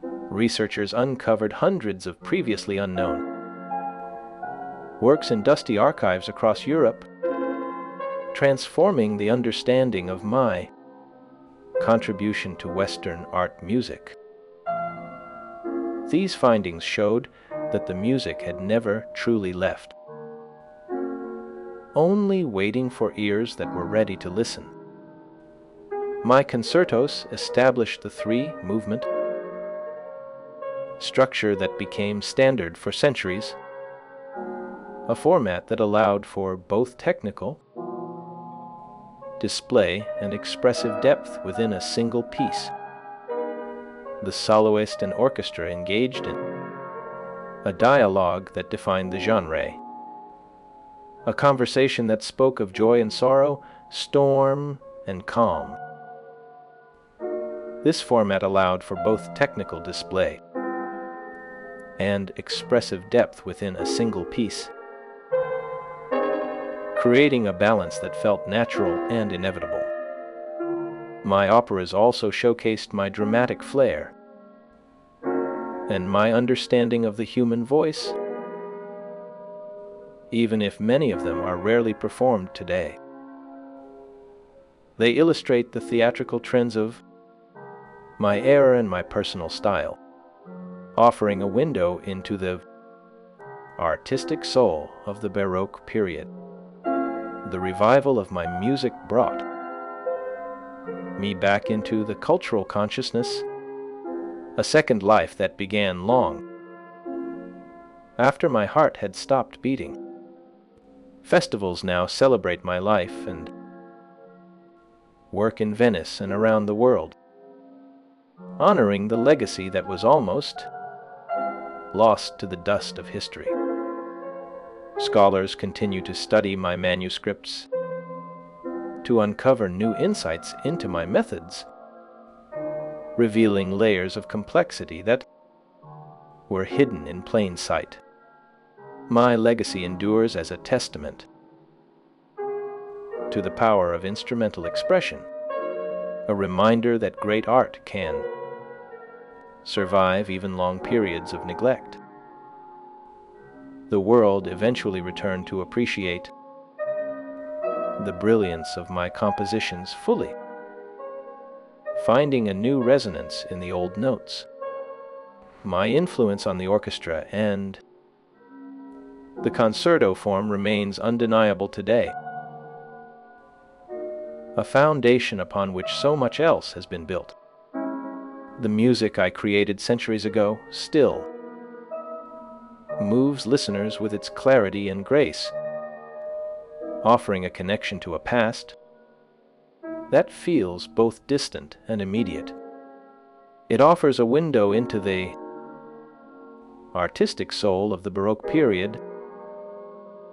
Researchers uncovered hundreds of previously unknown works in dusty archives across Europe, transforming the understanding of my contribution to Western art music. These findings showed that the music had never truly left, only waiting for ears that were ready to listen. My concertos established the three-movement structure that became standard for centuries, a format that allowed for both technical display and expressive depth within a single piece. The soloist and orchestra engaged in a dialogue that defined the genre, a conversation that spoke of joy and sorrow, storm and calm. This format allowed for both technical display and expressive depth within a single piece, creating a balance that felt natural and inevitable. My operas also showcased my dramatic flair and my understanding of the human voice, even if many of them are rarely performed today. They illustrate the theatrical trends of my era and my personal style, offering a window into the artistic soul of the Baroque period. The revival of my music brought me back into the cultural consciousness, a second life that began long after my heart had stopped beating. Festivals now celebrate my life and work in Venice and around the world, honoring the legacy that was almost lost to the dust of history. Scholars continue to study my manuscripts to uncover new insights into my methods, revealing layers of complexity that were hidden in plain sight. My legacy endures as a testament to the power of instrumental expression, a reminder that great art can survive even long periods of neglect. The world eventually returned to appreciate the brilliance of my compositions fully, finding a new resonance in the old notes. My influence on the orchestra and the concerto form remains undeniable today, a foundation upon which so much else has been built. The music I created centuries ago still moves listeners with its clarity and grace, offering a connection to a past that feels both distant and immediate. It offers a window into the artistic soul of the Baroque period,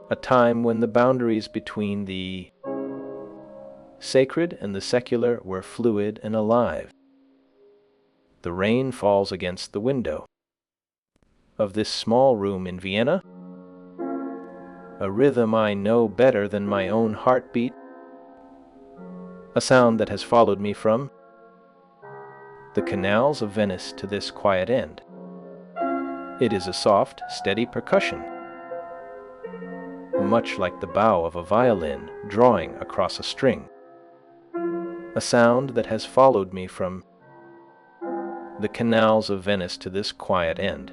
a time when the boundaries between the sacred and the secular were fluid and alive. The rain falls against the window of this small room in Vienna, a rhythm I know better than my own heartbeat, a sound that has followed me from the canals of Venice to this quiet end. It is a soft, steady percussion, much like the bow of a violin drawing across a string, a sound that has followed me from the canals of Venice to this quiet end.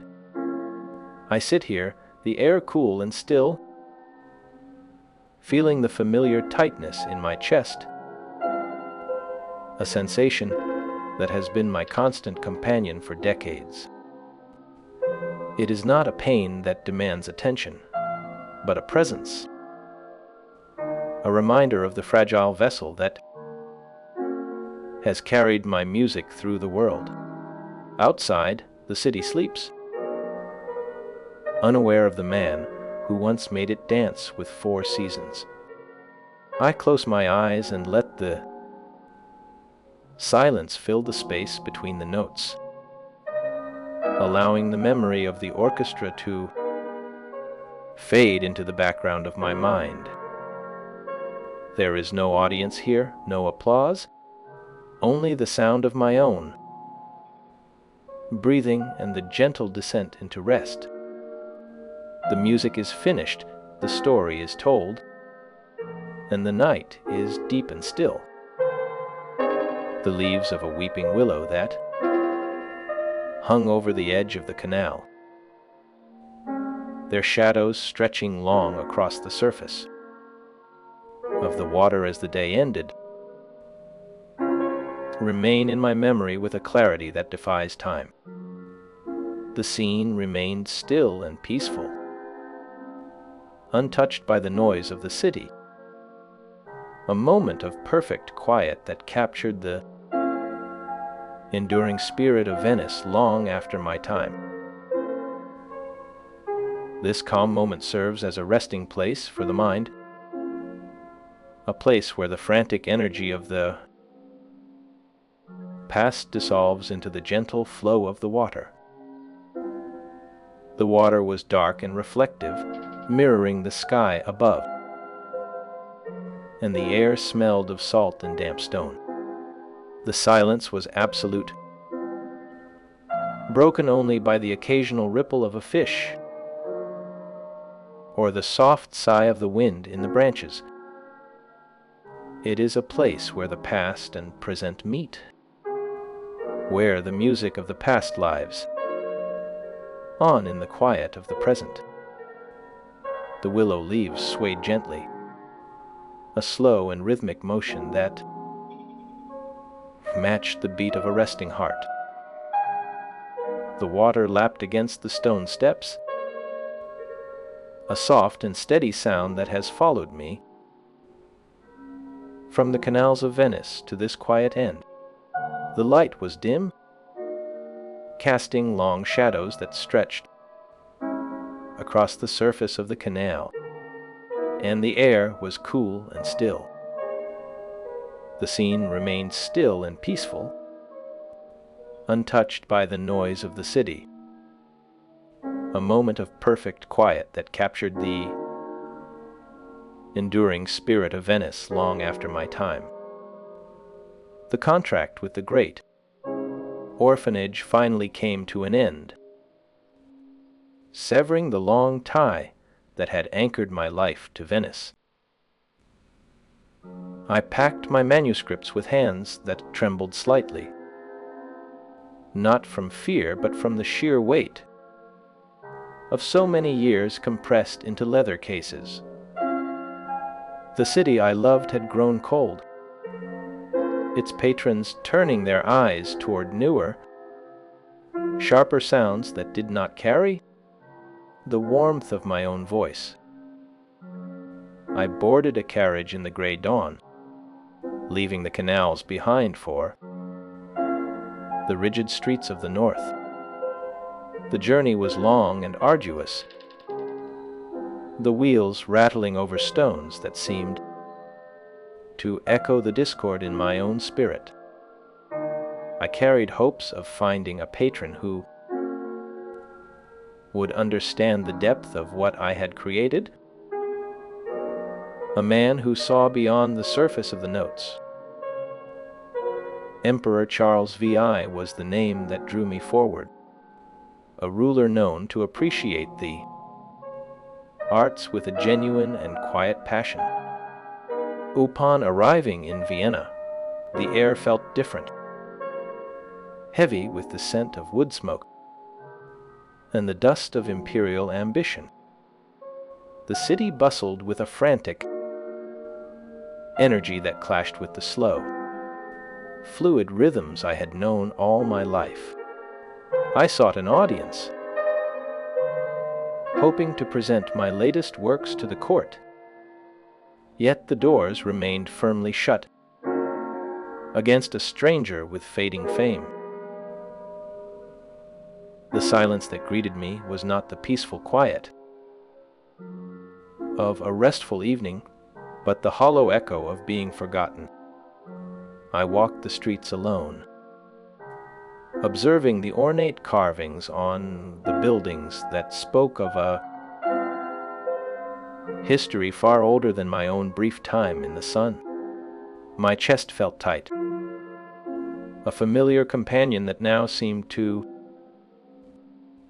I sit here, the air cool and still, feeling the familiar tightness in my chest, a sensation that has been my constant companion for decades. It is not a pain that demands attention, but a presence, a reminder of the fragile vessel that has carried my music through the world. Outside, the city sleeps, unaware of the man who once made it dance with 4 seasons. I close my eyes and let the silence fill the space between the notes, allowing the memory of the orchestra to fade into the background of my mind. There is no audience here, no applause, only the sound of my own breathing and the gentle descent into rest. The music is finished, the story is told, and the night is deep and still. The leaves of a weeping willow that hung over the edge of the canal, their shadows stretching long across the surface of the water as the day ended, remain in my memory with a clarity that defies time. The scene remained still and peaceful, untouched by the noise of the city, a moment of perfect quiet that captured the enduring spirit of Venice long after my time. This calm moment serves as a resting place for the mind, a place where the frantic energy of the past dissolves into the gentle flow of the water. The water was dark and reflective, mirroring the sky above, and the air smelled of salt and damp stone. The silence was absolute, broken only by the occasional ripple of a fish or the soft sigh of the wind in the branches. It is a place where the past and present meet, where the music of the past lives on in the quiet of the present. The willow leaves swayed gently, a slow and rhythmic motion that matched the beat of a resting heart. The water lapped against the stone steps, a soft and steady sound that has followed me from the canals of Venice to this quiet end. The light was dim, casting long shadows that stretched across the surface of the canal, and the air was cool and still. The scene remained still and peaceful, untouched by the noise of the city, a moment of perfect quiet that captured the enduring spirit of Venice long after my time. The contract with the great orphanage finally came to an end, severing the long tie that had anchored my life to Venice. I packed my manuscripts with hands that trembled slightly, not from fear but from the sheer weight of so many years compressed into leather cases. The city I loved had grown cold, its patrons turning their eyes toward newer, sharper sounds that did not carry the warmth of my own voice. I boarded a carriage in the gray dawn, leaving the canals behind for the rigid streets of the north. The journey was long and arduous, the wheels rattling over stones that seemed to echo the discord in my own spirit. I carried hopes of finding a patron who would understand the depth of what I had created, a man who saw beyond the surface of the notes. Emperor Charles VI was the name that drew me forward, a ruler known to appreciate the arts with a genuine and quiet passion. Upon arriving in Vienna, the air felt different, heavy with the scent of wood smoke and the dust of imperial ambition. The city bustled with a frantic energy that clashed with the slow, fluid rhythms I had known all my life. I sought an audience, hoping to present my latest works to the court. Yet the doors remained firmly shut against a stranger with fading fame. The silence that greeted me was not the peaceful quiet of a restful evening, but the hollow echo of being forgotten. I walked the streets alone, observing the ornate carvings on the buildings that spoke of a history far older than my own brief time in the sun. My chest felt tight, a familiar companion that now seemed to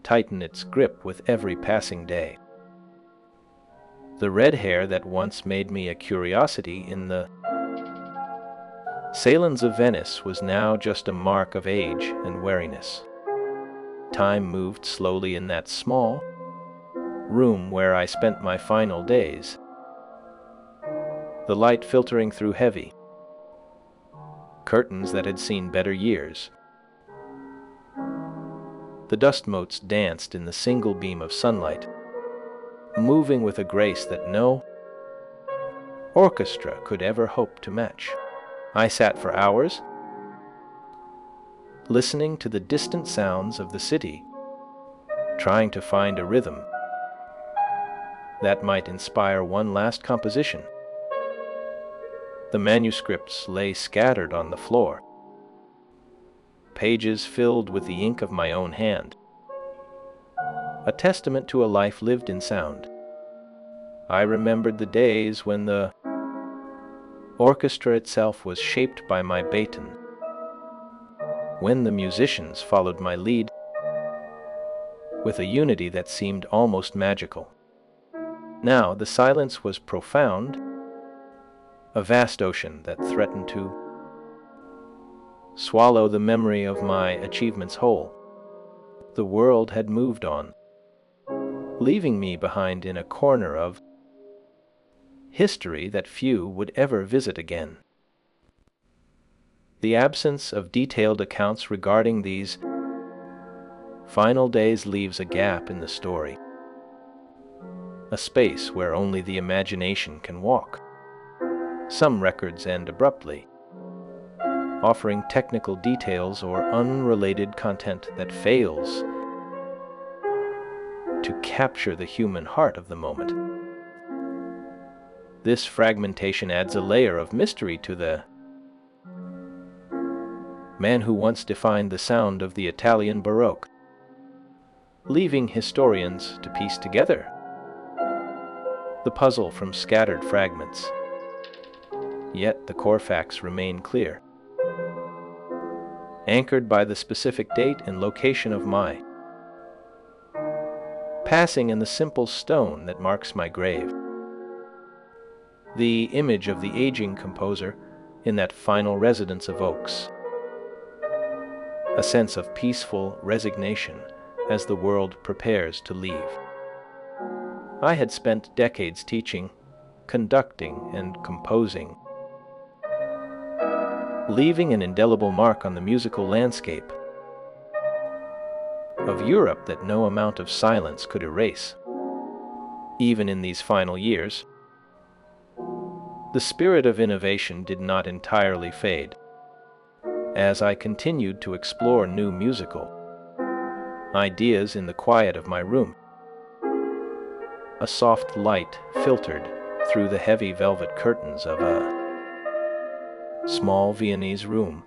tighten its grip with every passing day. The red hair that once made me a curiosity in the salons of Venice was now just a mark of age and weariness. Time moved slowly in that small room where I spent my final days, the light filtering through heavy curtains that had seen better years. The dust motes danced in the single beam of sunlight, moving with a grace that no orchestra could ever hope to match. I sat for hours, listening to the distant sounds of the city, trying to find a rhythm that might inspire one last composition. The manuscripts lay scattered on the floor, pages filled with the ink of my own hand, a testament to a life lived in sound. I remembered the days when the orchestra itself was shaped by my baton, when the musicians followed my lead with a unity that seemed almost magical. Now the silence was profound, a vast ocean that threatened to swallow the memory of my achievements whole. The world had moved on, leaving me behind in a corner of history that few would ever visit again. The absence of detailed accounts regarding these final days leaves a gap in the story, a space where only the imagination can walk. Some records end abruptly, offering technical details or unrelated content that fails to capture the human heart of the moment. This fragmentation adds a layer of mystery to the man who once defined the sound of the Italian Baroque, leaving historians to piece together the puzzle from scattered fragments. Yet the core facts remain clear, anchored by the specific date and location of my passing and the simple stone that marks my grave. The image of the aging composer in that final residence evokes a sense of peaceful resignation as the world prepares to leave. I had spent decades teaching, conducting, and composing, leaving an indelible mark on the musical landscape of Europe that no amount of silence could erase. Even in these final years, the spirit of innovation did not entirely fade. as I continued to explore new musical ideas in the quiet of my room. A soft light filtered through the heavy velvet curtains of a small Viennese room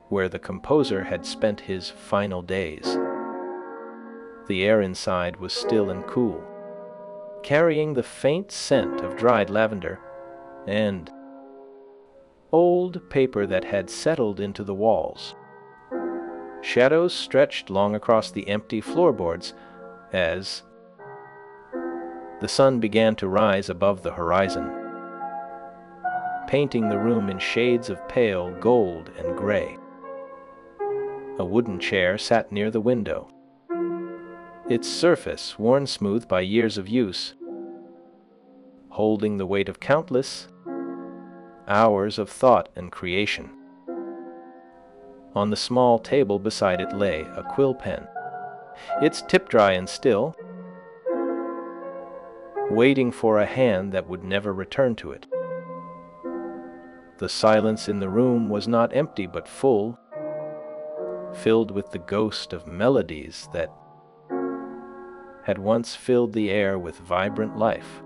where the composer had spent his final days. The air inside was still and cool, carrying the faint scent of dried lavender and old paper that had settled into the walls. Shadows stretched long across the empty floorboards as the sun began to rise above the horizon, painting the room in shades of pale gold and gray. A wooden chair sat near the window, its surface worn smooth by years of use, holding the weight of countless hours of thought and creation. On the small table beside it lay a quill pen, its tip dry and still, waiting for a hand that would never return to it. The silence in the room was not empty but full, filled with the ghost of melodies that had once filled the air with vibrant life.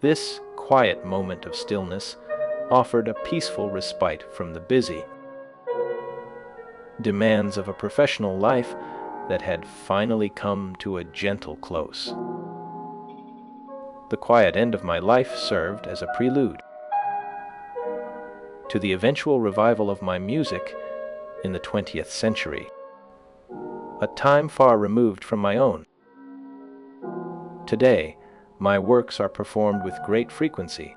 This quiet moment of stillness offered a peaceful respite from the busy demands of a professional life that had finally come to a gentle close. The quiet end of my life served as a prelude to the eventual revival of my music in the 20th century, a time far removed from my own. Today, my works are performed with great frequency,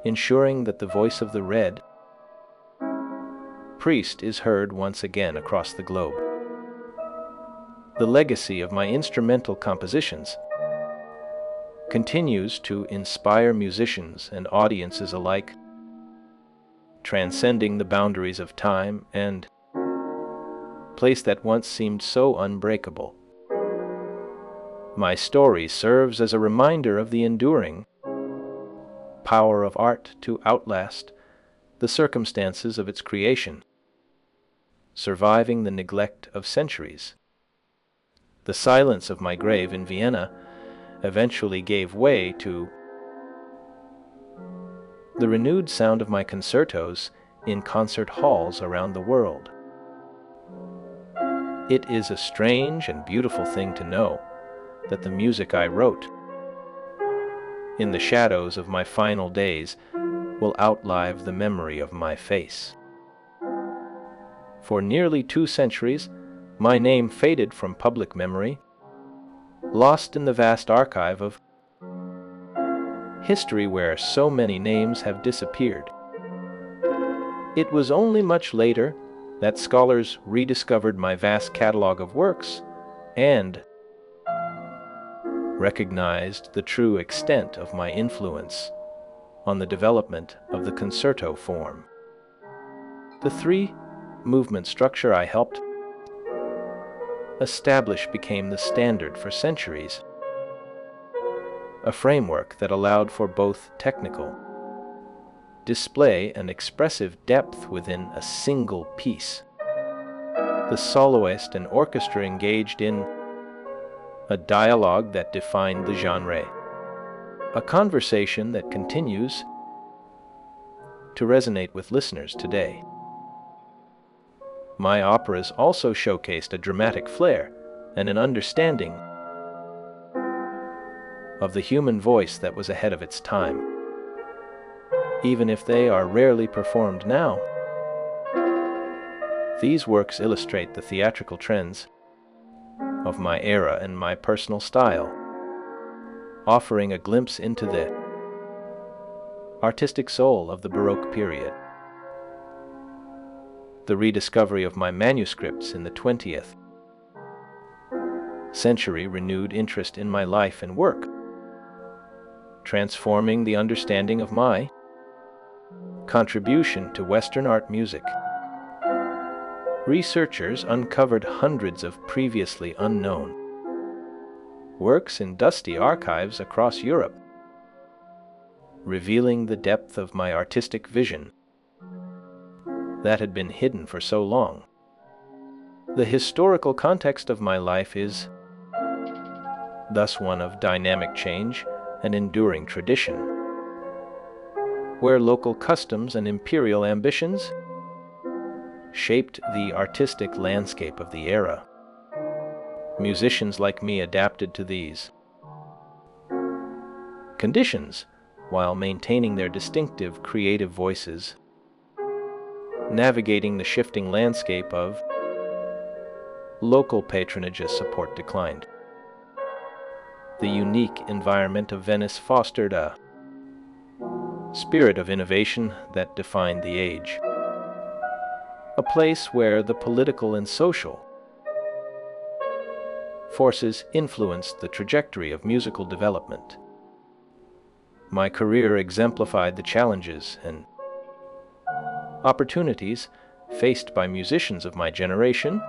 ensuring that the voice of the Red Priest is heard once again across the globe. The legacy of my instrumental compositions continues to inspire musicians and audiences alike, transcending the boundaries of time and place that once seemed so unbreakable. My story serves as a reminder of the enduring power of art to outlast the circumstances of its creation, surviving the neglect of centuries. The silence of my grave in Vienna eventually gave way to the renewed sound of my concertos in concert halls around the world. It is a strange and beautiful thing to know that the music I wrote in the shadows of my final days will outlive the memory of my face. For nearly 2 centuries, my name faded from public memory, lost in the vast archive of history where so many names have disappeared. It was only much later that scholars rediscovered my vast catalog of works and recognized the true extent of my influence on the development of the concerto form. The 3-movement structure I helped establish became the standard for centuries, a framework that allowed for both technical display and expressive depth within a single piece. The soloist and orchestra engaged in a dialogue that defined the genre, a conversation that continues to resonate with listeners today. My operas also showcased a dramatic flair and an understanding of the human voice that was ahead of its time. Even if they are rarely performed now, these works illustrate the theatrical trends of my era and my personal style, offering a glimpse into the artistic soul of the Baroque period. The rediscovery of my manuscripts in the 20th century renewed interest in my life and work, transforming the understanding of my contribution to Western art music. Researchers uncovered hundreds of previously unknown works in dusty archives across Europe, revealing the depth of my artistic vision that had been hidden for so long. The historical context of my life is thus one of dynamic change and enduring tradition, where local customs and imperial ambitions shaped the artistic landscape of the era. Musicians like me adapted to these conditions while maintaining their distinctive creative voices, navigating the shifting landscape of local patronage as support declined. The unique environment of Venice fostered a spirit of innovation that defined the age, a place where the political and social forces influenced the trajectory of musical development. My career exemplified the challenges and opportunities faced by musicians of my generation,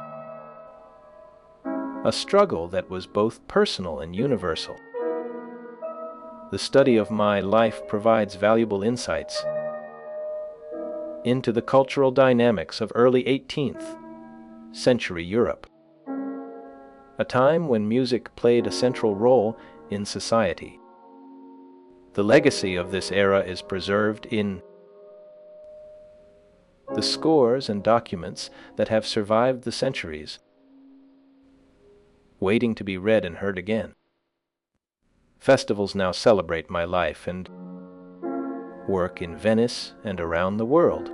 a struggle that was both personal and universal. The study of my life provides valuable insights into the cultural dynamics of early 18th century Europe, a time when music played a central role in society. The legacy of this era is preserved in the scores and documents that have survived the centuries, waiting to be read and heard again. Festivals now celebrate my life and work in Venice and around the world,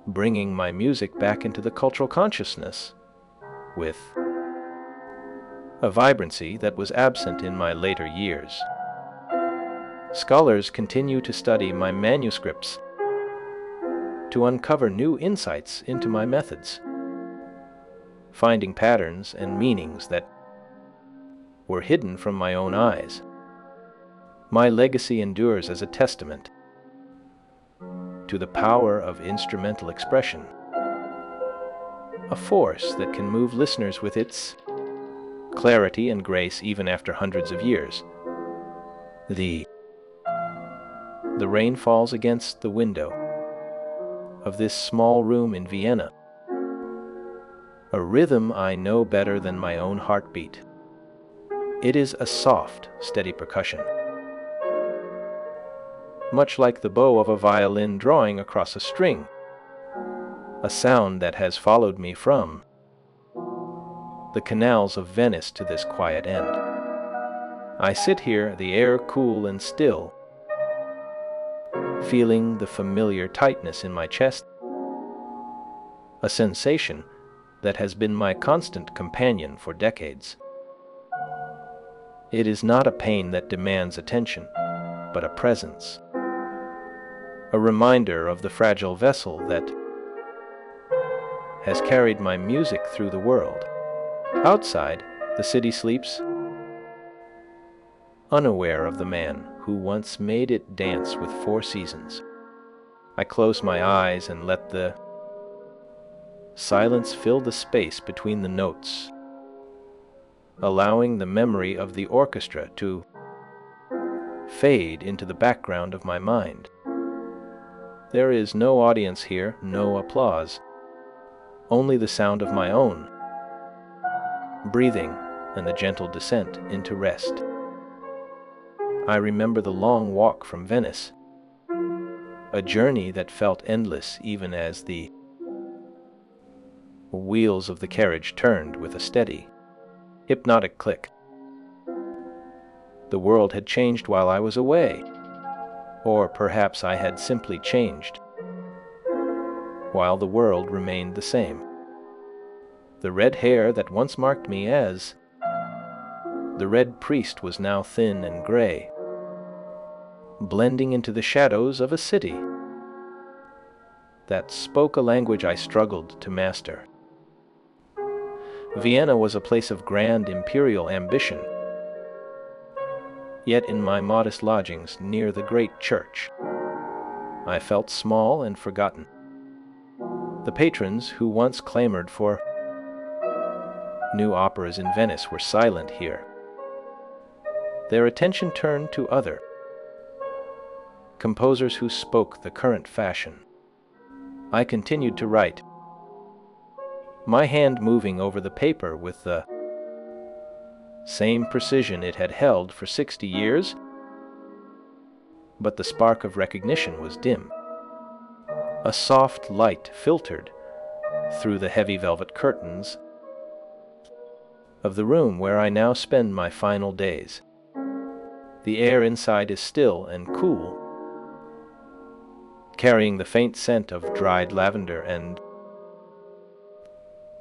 bringing my music back into the cultural consciousness with a vibrancy that was absent in my later years. Scholars continue to study my manuscripts to uncover new insights into my methods, finding patterns and meanings that were hidden from my own eyes. My legacy endures as a testament to the power of instrumental expression, a force that can move listeners with its clarity and grace even after hundreds of years. The rain falls against the window of this small room in Vienna, a rhythm I know better than my own heartbeat. It is a soft, steady percussion, much like the bow of a violin drawing across a string, a sound that has followed me from the canals of Venice to this quiet end. I sit here, the air cool and still, feeling the familiar tightness in my chest, a sensation that has been my constant companion for decades. It is not a pain that demands attention, but a presence, a reminder of the fragile vessel that has carried my music through the world. Outside, the city sleeps, unaware of the man who once made it dance with 4 seasons. I close my eyes and let the silence fill the space between the notes, allowing the memory of the orchestra to fade into the background of my mind. There is no audience here, no applause, only the sound of my own breathing and the gentle descent into rest. I remember the long walk from Venice, a journey that felt endless even as the wheels of the carriage turned with a steady, hypnotic click. The world had changed while I was away, or perhaps I had simply changed while the world remained the same. The red hair that once marked me as the Red Priest was now thin and gray, blending into the shadows of a city that spoke a language I struggled to master. Vienna was a place of grand imperial ambition, yet in my modest lodgings near the great church, I felt small and forgotten. The patrons who once clamored for new operas in Venice were silent here. Their attention turned to other composers who spoke the current fashion. I continued to write, my hand moving over the paper with the same precision it had held for 60 years, but the spark of recognition was dim. A soft light filtered through the heavy velvet curtains of the room where I now spend my final days. The air inside is still and cool, carrying the faint scent of dried lavender and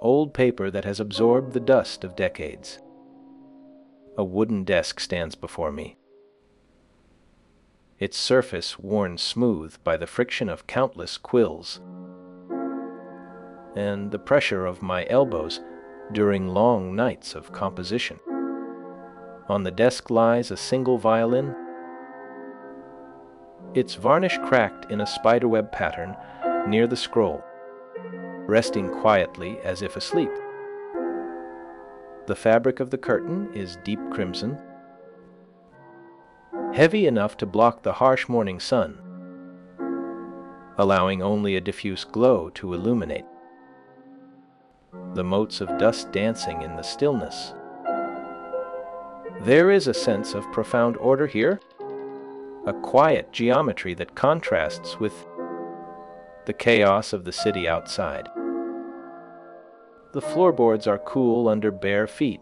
old paper that has absorbed the dust of decades. A wooden desk stands before me, its surface worn smooth by the friction of countless quills and the pressure of my elbows during long nights of composition. On the desk lies a single violin, its varnish cracked in a spiderweb pattern near the scroll, resting quietly as if asleep. The fabric of the curtain is deep crimson, heavy enough to block the harsh morning sun, allowing only a diffuse glow to illuminate. The motes of dust dancing in the stillness. There is a sense of profound order here, a quiet geometry that contrasts with the chaos of the city outside. The floorboards are cool under bare feet,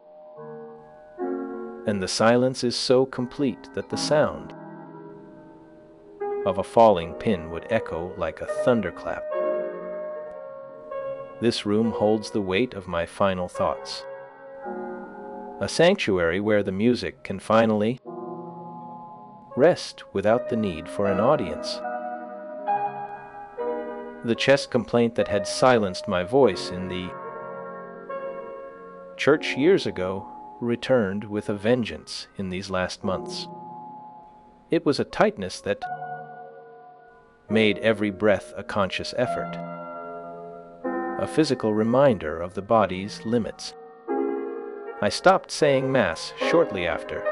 and the silence is so complete that the sound of a falling pin would echo like a thunderclap. This room holds the weight of my final thoughts, a sanctuary where the music can finally rest without the need for an audience. The chest complaint that had silenced my voice in the church years ago returned with a vengeance in these last months. It was a tightness that made every breath a conscious effort, a physical reminder of the body's limits. I stopped saying Mass shortly after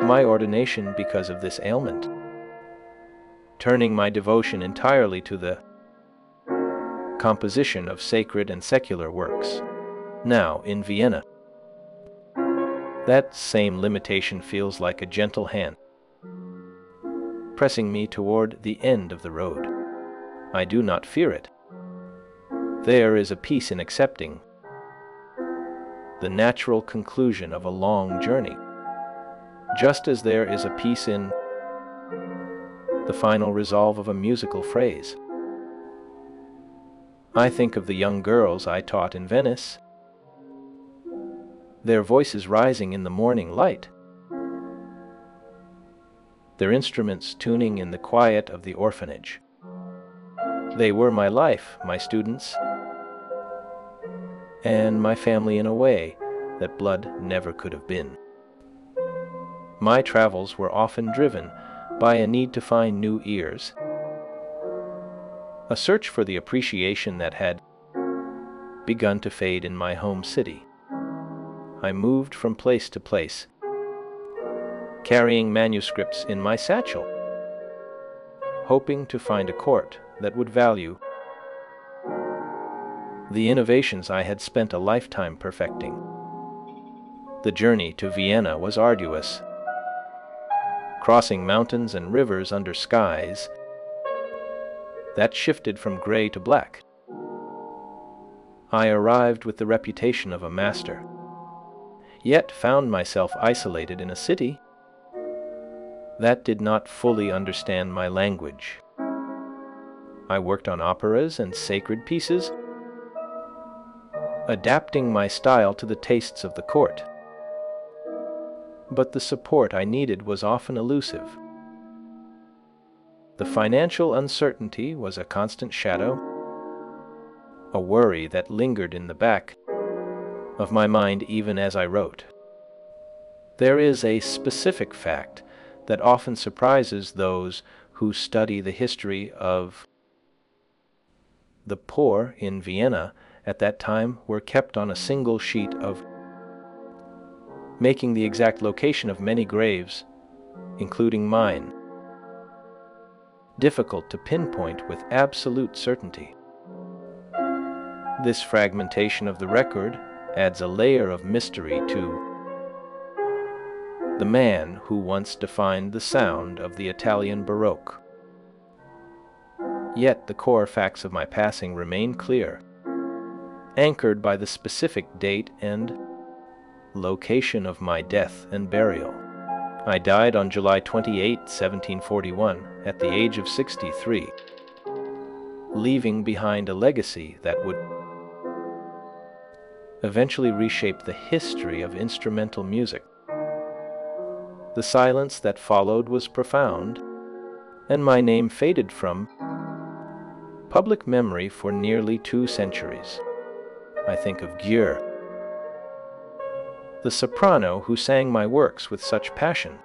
my ordination because of this ailment, turning my devotion entirely to the composition of sacred and secular works. Now, in Vienna, that same limitation feels like a gentle hand pressing me toward the end of the road. I do not fear it. There is a peace in accepting the natural conclusion of a long journey, just as there is a peace in the final resolve of a musical phrase. I think of the young girls I taught in Venice, their voices rising in the morning light, their instruments tuning in the quiet of the orphanage. They were my life, my students, and my family in a way that blood never could have been. My travels were often driven by a need to find new ears, a search for the appreciation that had begun to fade in my home city. I moved from place to place, carrying manuscripts in my satchel, hoping to find a court that would value the innovations I had spent a lifetime perfecting. The journey to Vienna was arduous, crossing mountains and rivers under skies that shifted from gray to black. I arrived with the reputation of a master, yet found myself isolated in a city that did not fully understand my language. I worked on operas and sacred pieces, adapting my style to the tastes of the court. But the support I needed was often elusive. The financial uncertainty was a constant shadow, a worry that lingered in the back of my mind even as I wrote. There is a specific fact that often surprises those who study the history of the poor in Vienna at that time were kept on a single sheet of making the exact location of many graves, including mine, difficult to pinpoint with absolute certainty. This fragmentation of the record adds a layer of mystery to the man who once defined the sound of the Italian Baroque. Yet the core facts of my passing remain clear, anchored by the specific date and location of my death and burial. I died on July 28, 1741, at the age of 63, leaving behind a legacy that would eventually reshape the history of instrumental music. The silence that followed was profound, and my name faded from public memory for nearly 2 centuries. I think of Gier, the soprano who sang my works with such passion,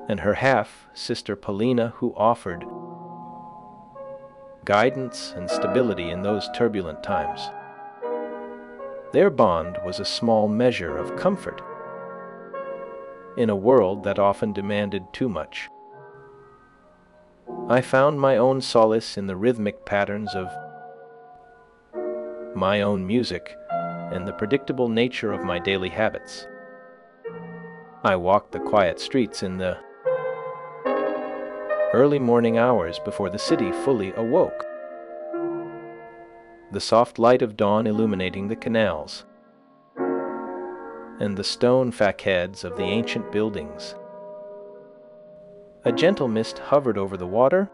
and her half-sister Polina, who offered guidance and stability in those turbulent times. Their bond was a small measure of comfort in a world that often demanded too much. I found my own solace in the rhythmic patterns of my own music and the predictable nature of my daily habits. I walked the quiet streets in the early morning hours before the city fully awoke, the soft light of dawn illuminating the canals and the stone facades of the ancient buildings. A gentle mist hovered over the water,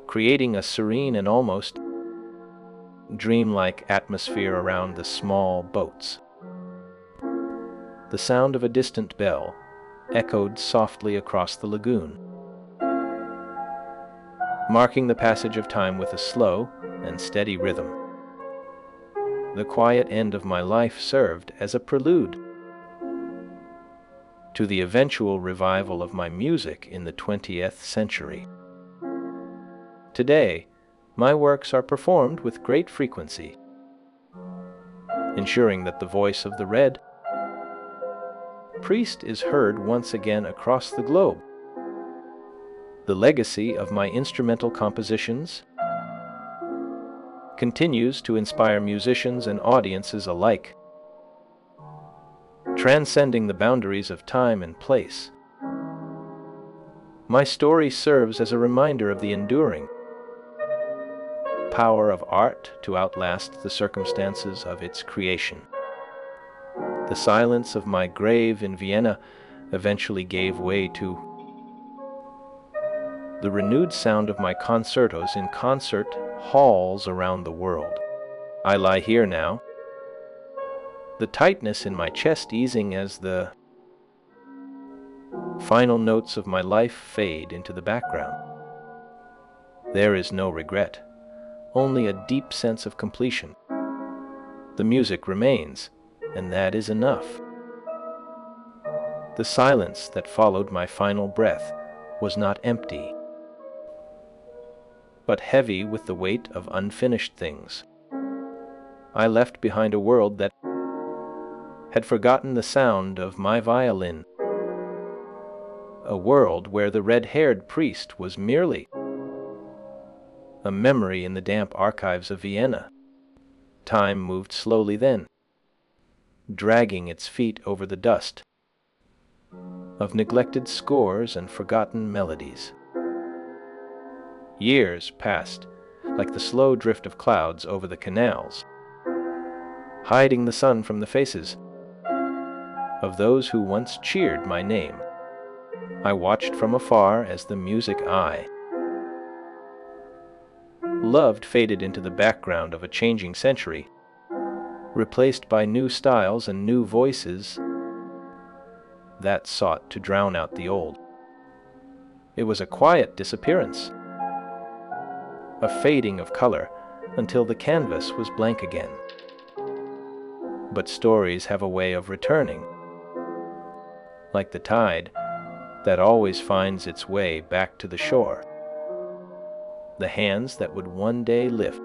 creating a serene and almost dreamlike atmosphere around the small boats. The sound of a distant bell echoed softly across the lagoon, marking the passage of time with a slow and steady rhythm. The quiet end of my life served as a prelude to the eventual revival of my music in the 20th century. Today, my works are performed with great frequency, ensuring that the voice of the Red Priest is heard once again across the globe. The legacy of my instrumental compositions continues to inspire musicians and audiences alike, transcending the boundaries of time and place. My story serves as a reminder of the enduring power of art to outlast the circumstances of its creation. The silence of my grave in Vienna eventually gave way to the renewed sound of my concertos in concert halls around the world. I lie here now, the tightness in my chest easing as the final notes of my life fade into the background. There is no regret, only a deep sense of completion. The music remains, and that is enough. The silence that followed my final breath was not empty, but heavy with the weight of unfinished things. I left behind a world that had forgotten the sound of my violin, a world where the red-haired priest was merely a memory in the damp archives of Vienna. Time moved slowly then, dragging its feet over the dust of neglected scores and forgotten melodies. Years passed like the slow drift of clouds over the canals, hiding the sun from the faces of those who once cheered my name. I watched from afar as the music I loved faded into the background of a changing century, replaced by new styles and new voices that sought to drown out the old. It was a quiet disappearance, a fading of color until the canvas was blank again. But stories have a way of returning, like the tide that always finds its way back to the shore. The hands that would one day lift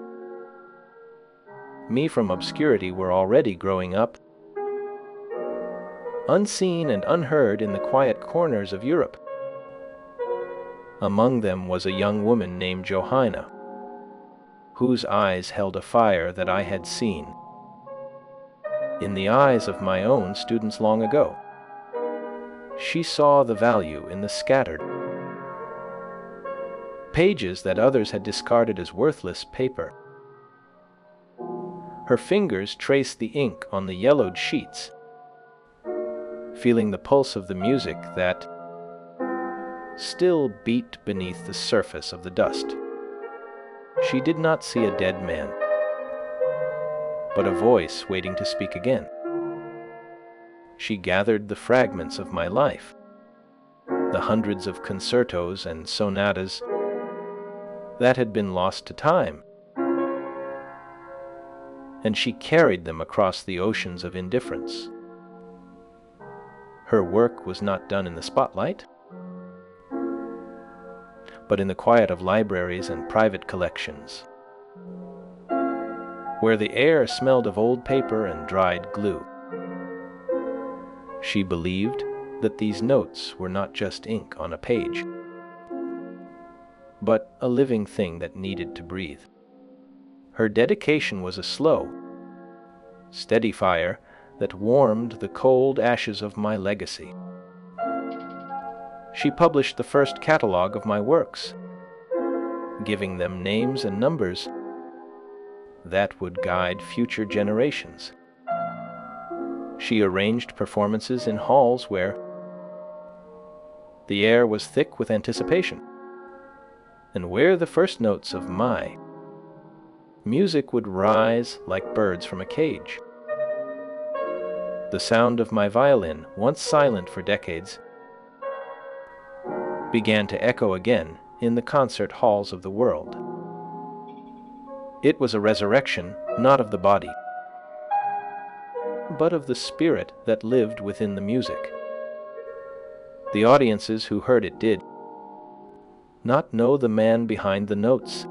me from obscurity were already growing up, unseen and unheard in the quiet corners of Europe. Among them was a young woman named Johanna, whose eyes held a fire that I had seen in the eyes of my own students long ago. She saw the value in the scattered pages that others had discarded as worthless paper. Her fingers traced the ink on the yellowed sheets, feeling the pulse of the music that still beat beneath the surface of the dust. She did not see a dead man, but a voice waiting to speak again. She gathered the fragments of my life, the hundreds of concertos and sonatas that had been lost to time, and she carried them across the oceans of indifference. Her work was not done in the spotlight, but in the quiet of libraries and private collections, where the air smelled of old paper and dried glue. She believed that these notes were not just ink on a page, but a living thing that needed to breathe. Her dedication was a slow, steady fire that warmed the cold ashes of my legacy. She published the first catalog of my works, giving them names and numbers that would guide future generations. She arranged performances in halls where the air was thick with anticipation, and where the first notes of my music would rise like birds from a cage. The sound of my violin, once silent for decades, began to echo again in the concert halls of the world. It was a resurrection, not of the body, but of the spirit that lived within the music. The audiences who heard it did not know the man behind the notes,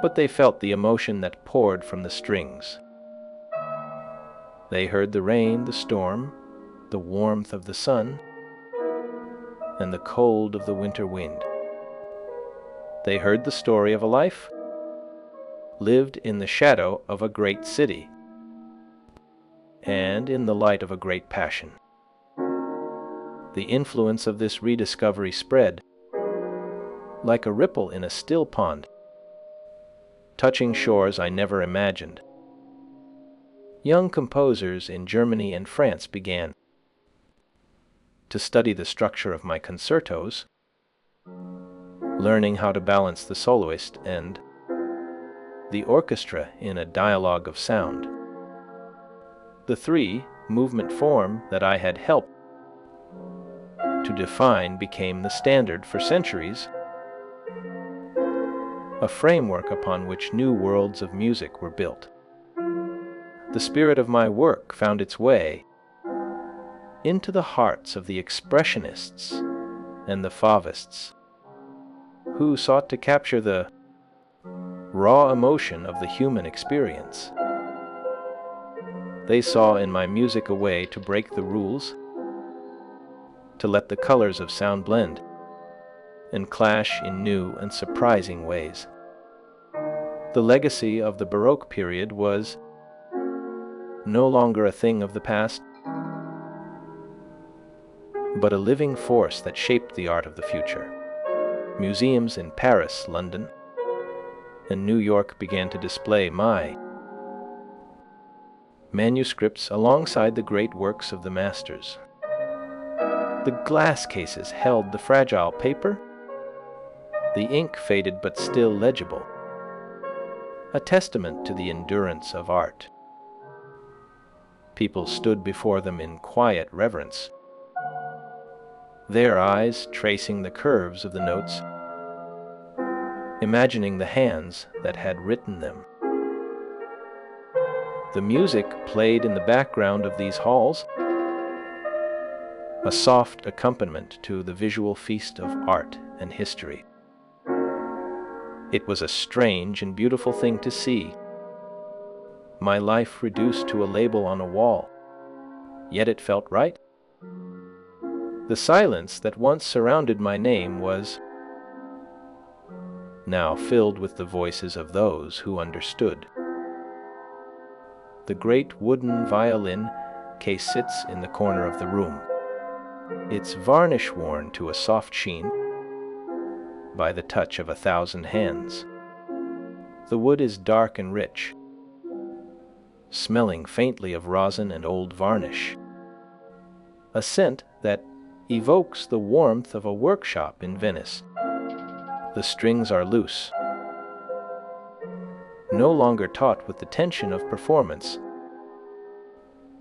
but they felt the emotion that poured from the strings. They heard the rain, the storm, the warmth of the sun, and the cold of the winter wind. They heard the story of a life lived in the shadow of a great city and in the light of a great passion. The influence of this rediscovery spread like a ripple in a still pond, touching shores I never imagined. Young composers in Germany and France began to study the structure of my concertos, learning how to balance the soloist and the orchestra in a dialogue of sound. The three-movement form that I had helped to define became the standard for centuries, a framework upon which new worlds of music were built. The spirit of my work found its way into the hearts of the expressionists and the fauvists, who sought to capture the raw emotion of the human experience. They saw in my music a way to break the rules, to let the colors of sound blend and clash in new and surprising ways. The legacy of the Baroque period was no longer a thing of the past, but a living force that shaped the art of the future. Museums in Paris, London, and New York began to display my manuscripts alongside the great works of the masters. The glass cases held the fragile paper, the ink faded but still legible, a testament to the endurance of art. People stood before them in quiet reverence, their eyes tracing the curves of the notes, imagining the hands that had written them. The music played in the background of these halls, a soft accompaniment to the visual feast of art and history. It was a strange and beautiful thing to see. My life reduced to a label on a wall, yet it felt right. The silence that once surrounded my name was now filled with the voices of those who understood. The great wooden violin case sits in the corner of the room, its varnish worn to a soft sheen by the touch of 1,000 hands. The wood is dark and rich, smelling faintly of rosin and old varnish, a scent that evokes the warmth of a workshop in Venice. The strings are loose, no longer taut with the tension of performance,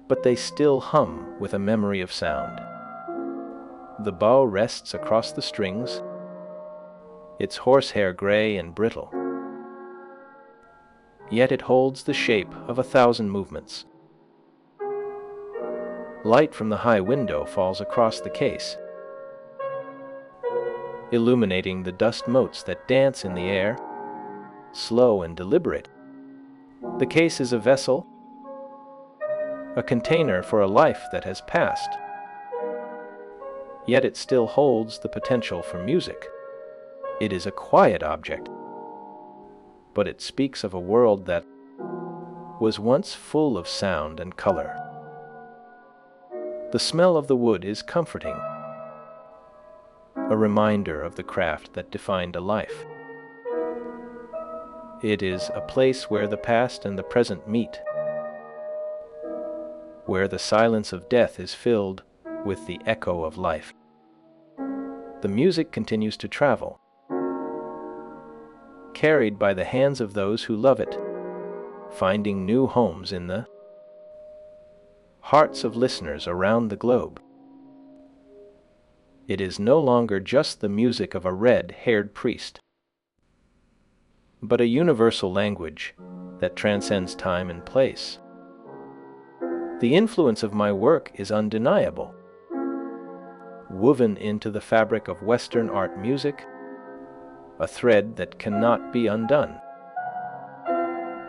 but they still hum with a memory of sound. The bow rests across the strings, its horsehair gray and brittle, yet it holds the shape of 1,000 movements. Light from the high window falls across the case, illuminating the dust motes that dance in the air, slow and deliberate. The case is a vessel, a container for a life that has passed, yet it still holds the potential for music. It is a quiet object, but it speaks of a world that was once full of sound and color. The smell of the wood is comforting, a reminder of the craft that defined a life. It is a place where the past and the present meet, where the silence of death is filled with the echo of life. The music continues to travel, carried by the hands of those who love it, finding new homes in the hearts of listeners around the globe. It is no longer just the music of a red-haired priest, but a universal language that transcends time and place. The influence of my work is undeniable. Woven into the fabric of Western art music, a thread that cannot be undone.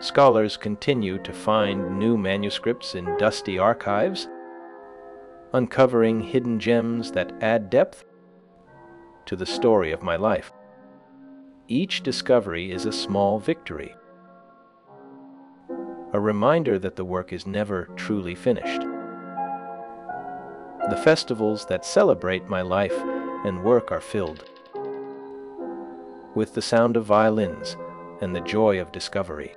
Scholars continue to find new manuscripts in dusty archives, uncovering hidden gems that add depth to the story of my life. Each discovery is a small victory, a reminder that the work is never truly finished. The festivals that celebrate my life and work are filled with the sound of violins and the joy of discovery.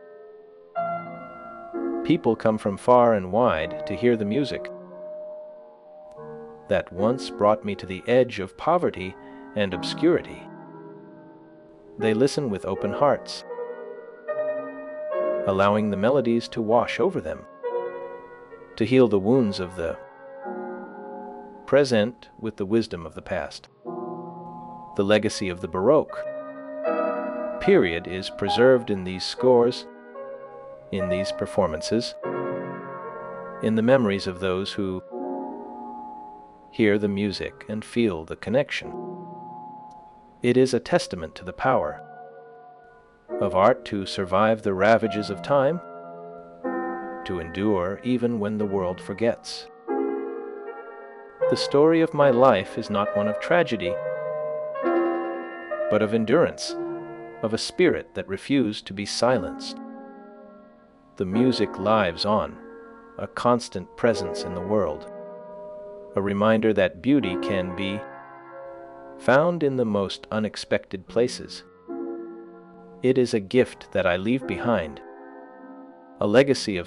People come from far and wide to hear the music that once brought me to the edge of poverty and obscurity. They listen with open hearts, allowing the melodies to wash over them, to heal the wounds of the present with the wisdom of the past. The legacy of the Baroque period is preserved in these scores, in these performances, in the memories of those who hear the music and feel the connection. It is a testament to the power of art to survive the ravages of time, to endure even when the world forgets. The story of my life is not one of tragedy, but of endurance, of a spirit that refused to be silenced. The music lives on, a constant presence in the world, a reminder that beauty can be found in the most unexpected places. It is a gift that I leave behind, a legacy of